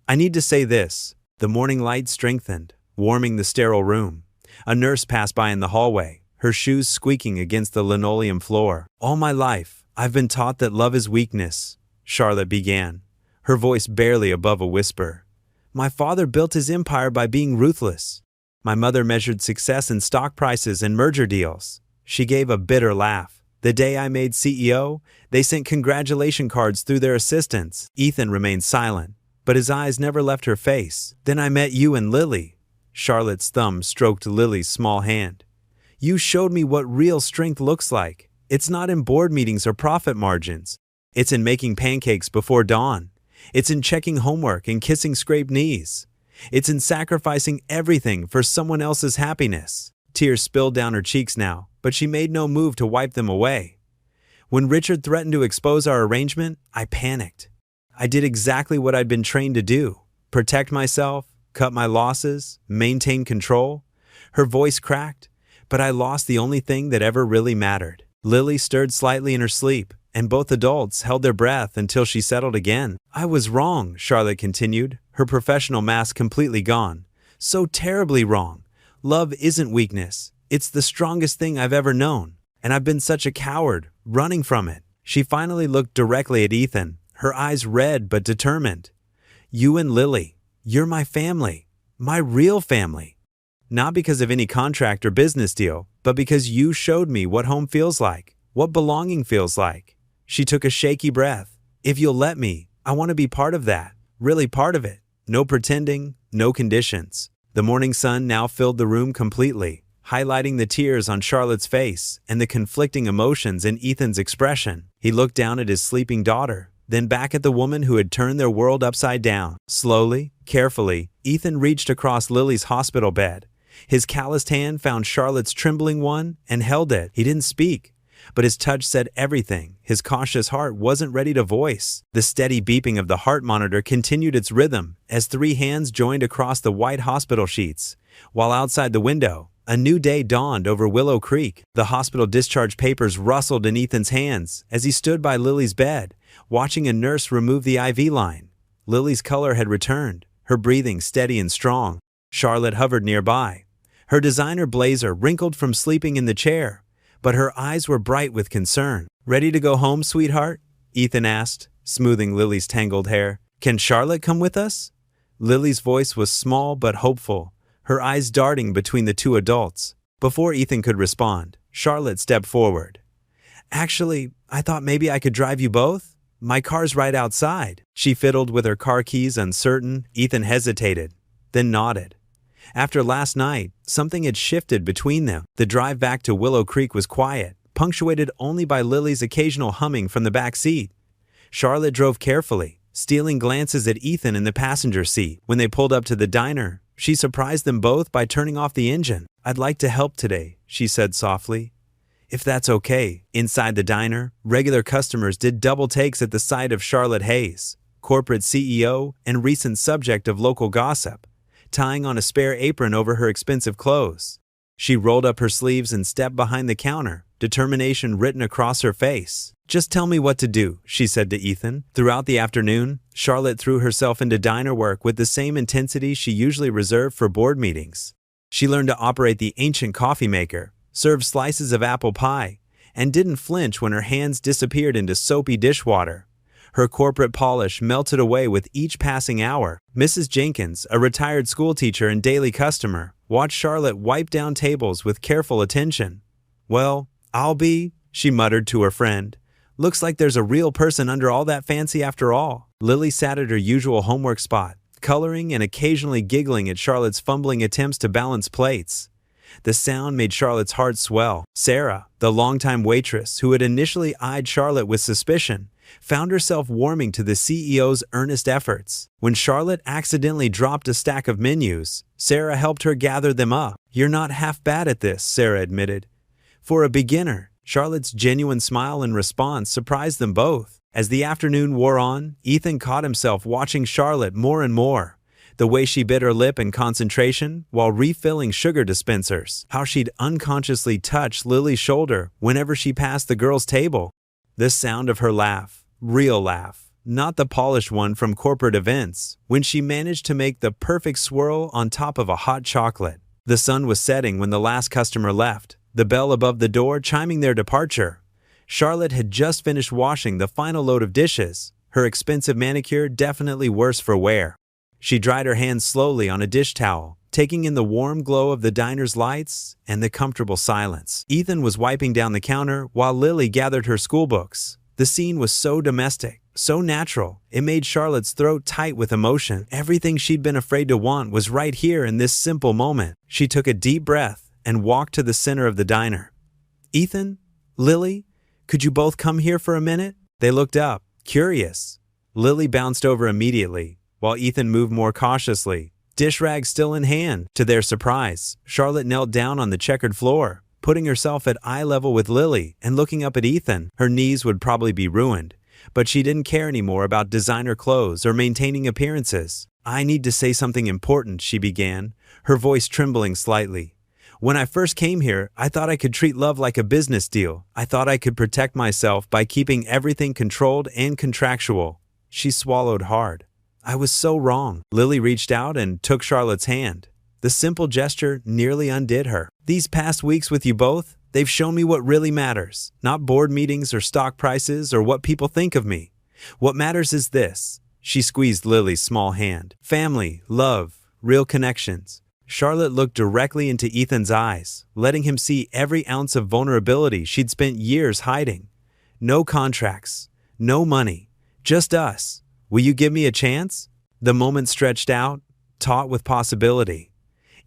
"I need to say this." The morning light strengthened, warming the sterile room. A nurse passed by in the hallway, her shoes squeaking against the linoleum floor. "All my life, I've been taught that love is weakness," Charlotte began, her voice barely above a whisper. "My father built his empire by being ruthless. My mother measured success in stock prices and merger deals." She gave a bitter laugh. "The day I made CEO, they sent congratulation cards through their assistants." Ethan remained silent, but his eyes never left her face. "Then I met you and Lily." Charlotte's thumb stroked Lily's small hand. "You showed me what real strength looks like. It's not in board meetings or profit margins. It's in making pancakes before dawn. It's in checking homework and kissing scraped knees. It's in sacrificing everything for someone else's happiness." Tears spilled down her cheeks now, but she made no move to wipe them away. "When Richard threatened to expose our arrangement, I panicked. I did exactly what I'd been trained to do: protect myself, cut my losses, maintain control." Her voice cracked. "But I lost the only thing that ever really mattered." Lily stirred slightly in her sleep, and both adults held their breath until she settled again. "I was wrong," Charlotte continued, her professional mask completely gone. "So terribly wrong. Love isn't weakness. It's the strongest thing I've ever known. And I've been such a coward, running from it." She finally looked directly at Ethan, her eyes red but determined. "You and Lily, you're my family. My real family. Not because of any contract or business deal, but because you showed me what home feels like, what belonging feels like." She took a shaky breath. "If you'll let me, I want to be part of that, really part of it. No pretending, no conditions." The morning sun now filled the room completely, highlighting the tears on Charlotte's face and the conflicting emotions in Ethan's expression. He looked down at his sleeping daughter, then back at the woman who had turned their world upside down. Slowly, carefully, Ethan reached across Lily's hospital bed. His calloused hand found Charlotte's trembling one and held it. He didn't speak, but his touch said everything his cautious heart wasn't ready to voice. The steady beeping of the heart monitor continued its rhythm as three hands joined across the white hospital sheets, while outside the window, A new day dawned over Willow Creek. The hospital discharge papers rustled in Ethan's hands as he stood by Lily's bed, watching a nurse remove the IV line. Lily's color had returned, her breathing steady and strong. Charlotte hovered nearby. Her designer blazer wrinkled from sleeping in the chair, but her eyes were bright with concern. "Ready to go home, sweetheart?" Ethan asked, smoothing Lily's tangled hair. "Can Charlotte come with us?" Lily's voice was small but hopeful, her eyes darting between the two adults. Before Ethan could respond, Charlotte stepped forward. "Actually, I thought maybe I could drive you both. My car's right outside." She fiddled with her car keys, uncertain. Ethan hesitated, then nodded. After last night, something had shifted between them. The drive back to Willow Creek was quiet, punctuated only by Lily's occasional humming from the back seat. Charlotte drove carefully, stealing glances at Ethan in the passenger seat. When they pulled up to the diner, she surprised them both by turning off the engine. "I'd like to help today," she said softly. "If that's okay." Inside the diner, regular customers did double takes at the sight of Charlotte Hayes, corporate CEO and recent subject of local gossip, tying on a spare apron over her expensive clothes. She rolled up her sleeves and stepped behind the counter, determination written across her face. "Just tell me what to do," she said to Ethan. Throughout the afternoon, Charlotte threw herself into diner work with the same intensity she usually reserved for board meetings. She learned to operate the ancient coffee maker, served slices of apple pie, and didn't flinch when her hands disappeared into soapy dishwater. Her corporate polish melted away with each passing hour. Mrs. Jenkins, a retired schoolteacher and daily customer, watched Charlotte wipe down tables with careful attention. "Well, she muttered to her friend. "Looks like there's a real person under all that fancy after all." Lily sat at her usual homework spot, coloring and occasionally giggling at Charlotte's fumbling attempts to balance plates. The sound made Charlotte's heart swell. Sarah, the longtime waitress who had initially eyed Charlotte with suspicion, found herself warming to the CEO's earnest efforts. When Charlotte accidentally dropped a stack of menus, Sarah helped her gather them up. "You're not half bad at this," Sarah admitted. For a beginner, Charlotte's genuine smile and response surprised them both. As the afternoon wore on, Ethan caught himself watching Charlotte more and more. The way she bit her lip in concentration while refilling sugar dispensers. How she'd unconsciously touch Lily's shoulder whenever she passed the girls' table. The sound of her laugh, real laugh, not the polished one from corporate events, when she managed to make the perfect swirl on top of a hot chocolate. The sun was setting when the last customer left, the bell above the door chiming their departure. Charlotte had just finished washing the final load of dishes, her expensive manicure definitely worse for wear. She dried her hands slowly on a dish towel, taking in the warm glow of the diner's lights and the comfortable silence. Ethan was wiping down the counter while Lily gathered her schoolbooks. The scene was so domestic, so natural, it made Charlotte's throat tight with emotion. Everything she'd been afraid to want was right here in this simple moment. She took a deep breath and walked to the center of the diner. "Ethan? Lily? Could you both come here for a minute?" They looked up, curious. Lily bounced over immediately, while Ethan moved more cautiously, dish rag still in hand. To their surprise, Charlotte knelt down on the checkered floor, putting herself at eye level with Lily and looking up at Ethan. Her knees would probably be ruined, but she didn't care anymore about designer clothes or maintaining appearances. "I need to say something important," she began, her voice trembling slightly. "When I first came here, I thought I could treat love like a business deal. I thought I could protect myself by keeping everything controlled and contractual." She swallowed hard. "I was so wrong." Lily reached out and took Charlotte's hand. The simple gesture nearly undid her. "These past weeks with you both, they've shown me what really matters. Not board meetings or stock prices or what people think of me. What matters is this." She squeezed Lily's small hand. "Family, love, real connections." Charlotte looked directly into Ethan's eyes, letting him see every ounce of vulnerability she'd spent years hiding. "No contracts, no money, just us. Will you give me a chance?" The moment stretched out, taut with possibility.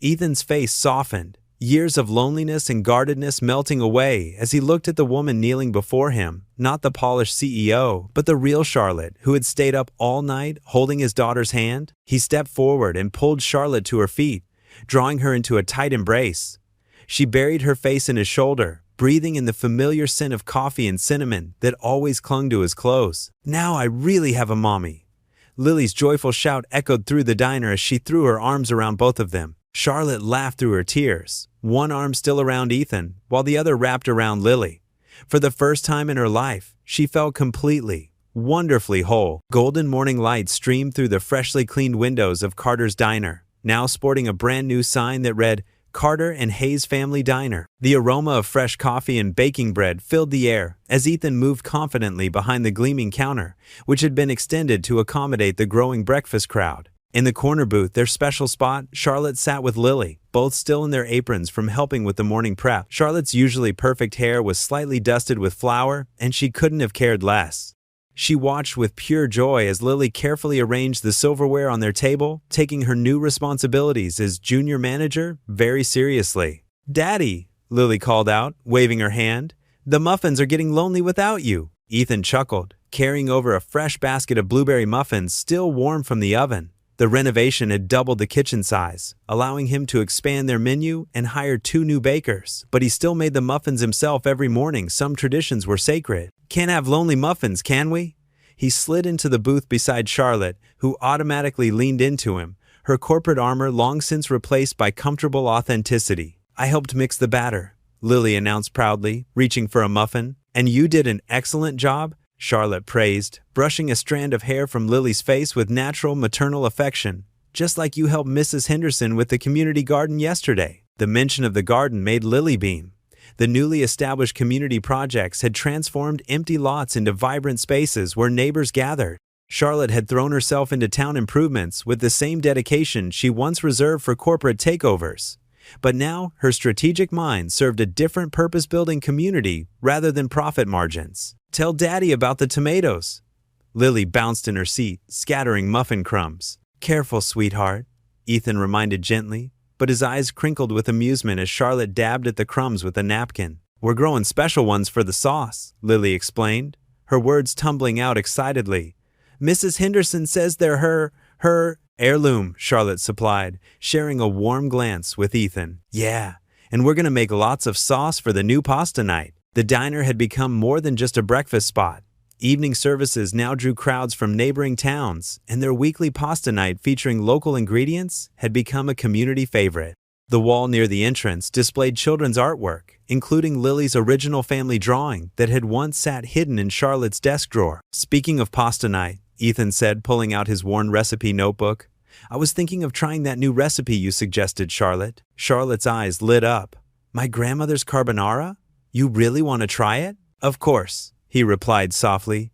Ethan's face softened, years of loneliness and guardedness melting away as he looked at the woman kneeling before him, not the polished CEO, but the real Charlotte, who had stayed up all night holding his daughter's hand. He stepped forward and pulled Charlotte to her feet, drawing her into a tight embrace. She buried her face in his shoulder, breathing in the familiar scent of coffee and cinnamon that always clung to his clothes. "Now I really have a mommy." Lily's joyful shout echoed through the diner as she threw her arms around both of them. Charlotte laughed through her tears. one arm still around Ethan, while the other wrapped around Lily. For the first time in her life, she felt completely, wonderfully whole. Golden morning light streamed through the freshly cleaned windows of Carter's Diner, now sporting a brand new sign that read, Carter and Hayes Family Diner. The aroma of fresh coffee and baking bread filled the air as Ethan moved confidently behind the gleaming counter, which had been extended to accommodate the growing breakfast crowd. In the corner booth, their special spot, Charlotte sat with Lily, both still in their aprons from helping with the morning prep. Charlotte's usually perfect hair was slightly dusted with flour, and she couldn't have cared less. She watched with pure joy as Lily carefully arranged the silverware on their table, taking her new responsibilities as junior manager very seriously. "Daddy," Lily called out, waving her hand, "the muffins are getting lonely without you." Ethan chuckled, carrying over a fresh basket of blueberry muffins still warm from the oven. The renovation had doubled the kitchen size, allowing him to expand their menu and hire 2 new bakers, but he still made the muffins himself every morning. Some traditions were sacred. "Can't have lonely muffins, can we?" He slid into the booth beside Charlotte, who automatically leaned into him, her corporate armor long since replaced by comfortable authenticity. "I helped mix the batter," Lily announced proudly, reaching for a muffin. "And you did an excellent job," Charlotte praised, brushing a strand of hair from Lily's face with natural maternal affection. "Just like you helped Mrs. Henderson with the community garden yesterday." The mention of the garden made Lily beam. The newly established community projects had transformed empty lots into vibrant spaces where neighbors gathered. Charlotte had thrown herself into town improvements with the same dedication she once reserved for corporate takeovers. But now, her strategic mind served a different purpose-building community rather than profit margins. "Tell Daddy about the tomatoes." Lily bounced in her seat, scattering muffin crumbs. "Careful, sweetheart," Ethan reminded gently, but his eyes crinkled with amusement as Charlotte dabbed at the crumbs with a napkin. "We're growing special ones for the sauce," Lily explained, her words tumbling out excitedly. "Mrs. Henderson says they're her heirloom," Charlotte supplied, sharing a warm glance with Ethan. "Yeah, and we're gonna make lots of sauce for the new pasta night." The diner had become more than just a breakfast spot. Evening services now drew crowds from neighboring towns, and their weekly pasta night featuring local ingredients had become a community favorite. The wall near the entrance displayed children's artwork, including Lily's original family drawing that had once sat hidden in Charlotte's desk drawer. "Speaking of pasta night," Ethan said, pulling out his worn recipe notebook, "I was thinking of trying that new recipe you suggested, Charlotte." Charlotte's eyes lit up. "My grandmother's carbonara? You really want to try it?" "Of course," he replied softly.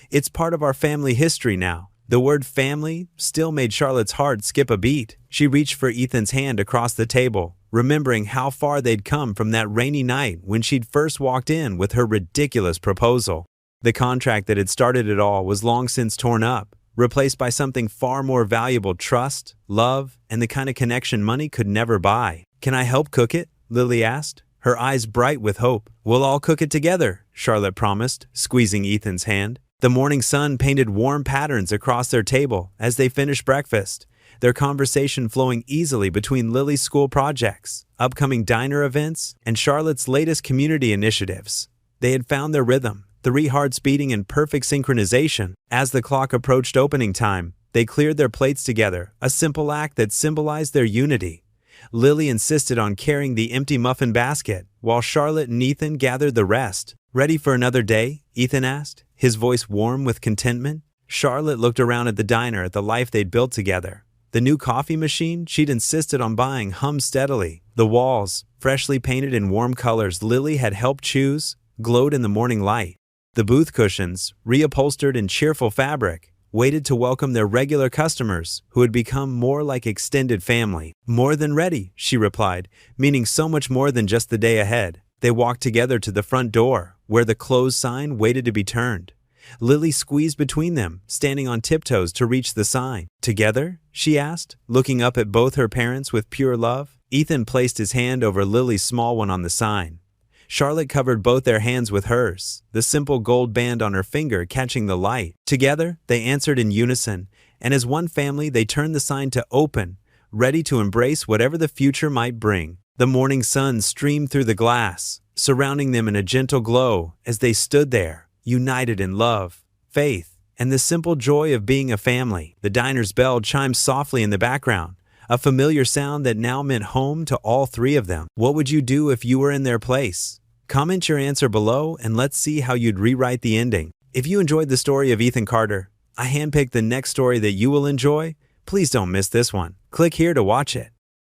"It's part of our family history now." The word family still made Charlotte's heart skip a beat. She reached for Ethan's hand across the table, remembering how far they'd come from that rainy night when she'd first walked in with her ridiculous proposal. The contract that had started it all was long since torn up, replaced by something far more valuable: trust, love, and the kind of connection money could never buy. "Can I help cook it?" Lily asked, her eyes bright with hope. "We'll all cook it together," Charlotte promised, squeezing Ethan's hand. The morning sun painted warm patterns across their table as they finished breakfast, their conversation flowing easily between Lily's school projects, upcoming diner events, and Charlotte's latest community initiatives. They had found their rhythm, 3 hearts beating in perfect synchronization. As the clock approached opening time, they cleared their plates together, a simple act that symbolized their unity. Lily insisted on carrying the empty muffin basket, while Charlotte and Ethan gathered the rest. "Ready for another day?" Ethan asked, his voice warm with contentment. Charlotte looked around at the diner at the life they'd built together. The new coffee machine she'd insisted on buying hummed steadily. The walls, freshly painted in warm colors Lily had helped choose, glowed in the morning light. The booth cushions, reupholstered in cheerful fabric, waited to welcome their regular customers, who had become more like extended family. "More than ready," she replied, meaning so much more than just the day ahead. They walked together to the front door, where the closed sign waited to be turned. Lily squeezed between them, standing on tiptoes to reach the sign. "Together?" she asked, looking up at both her parents with pure love. Ethan placed his hand over Lily's small one on the sign. Charlotte covered both their hands with hers, the simple gold band on her finger catching the light. Together, they answered in unison, and as one family they turned the sign to open, ready to embrace whatever the future might bring. The morning sun streamed through the glass, surrounding them in a gentle glow as they stood there, united in love, faith, and the simple joy of being a family. The diner's bell chimed softly in the background, a familiar sound that now meant home to all three of them. What would you do if you were in their place? Comment your answer below and let's see how you'd rewrite the ending. If you enjoyed the story of Ethan Carter, I handpicked the next story that you will enjoy. Please don't miss this one. Click here to watch it.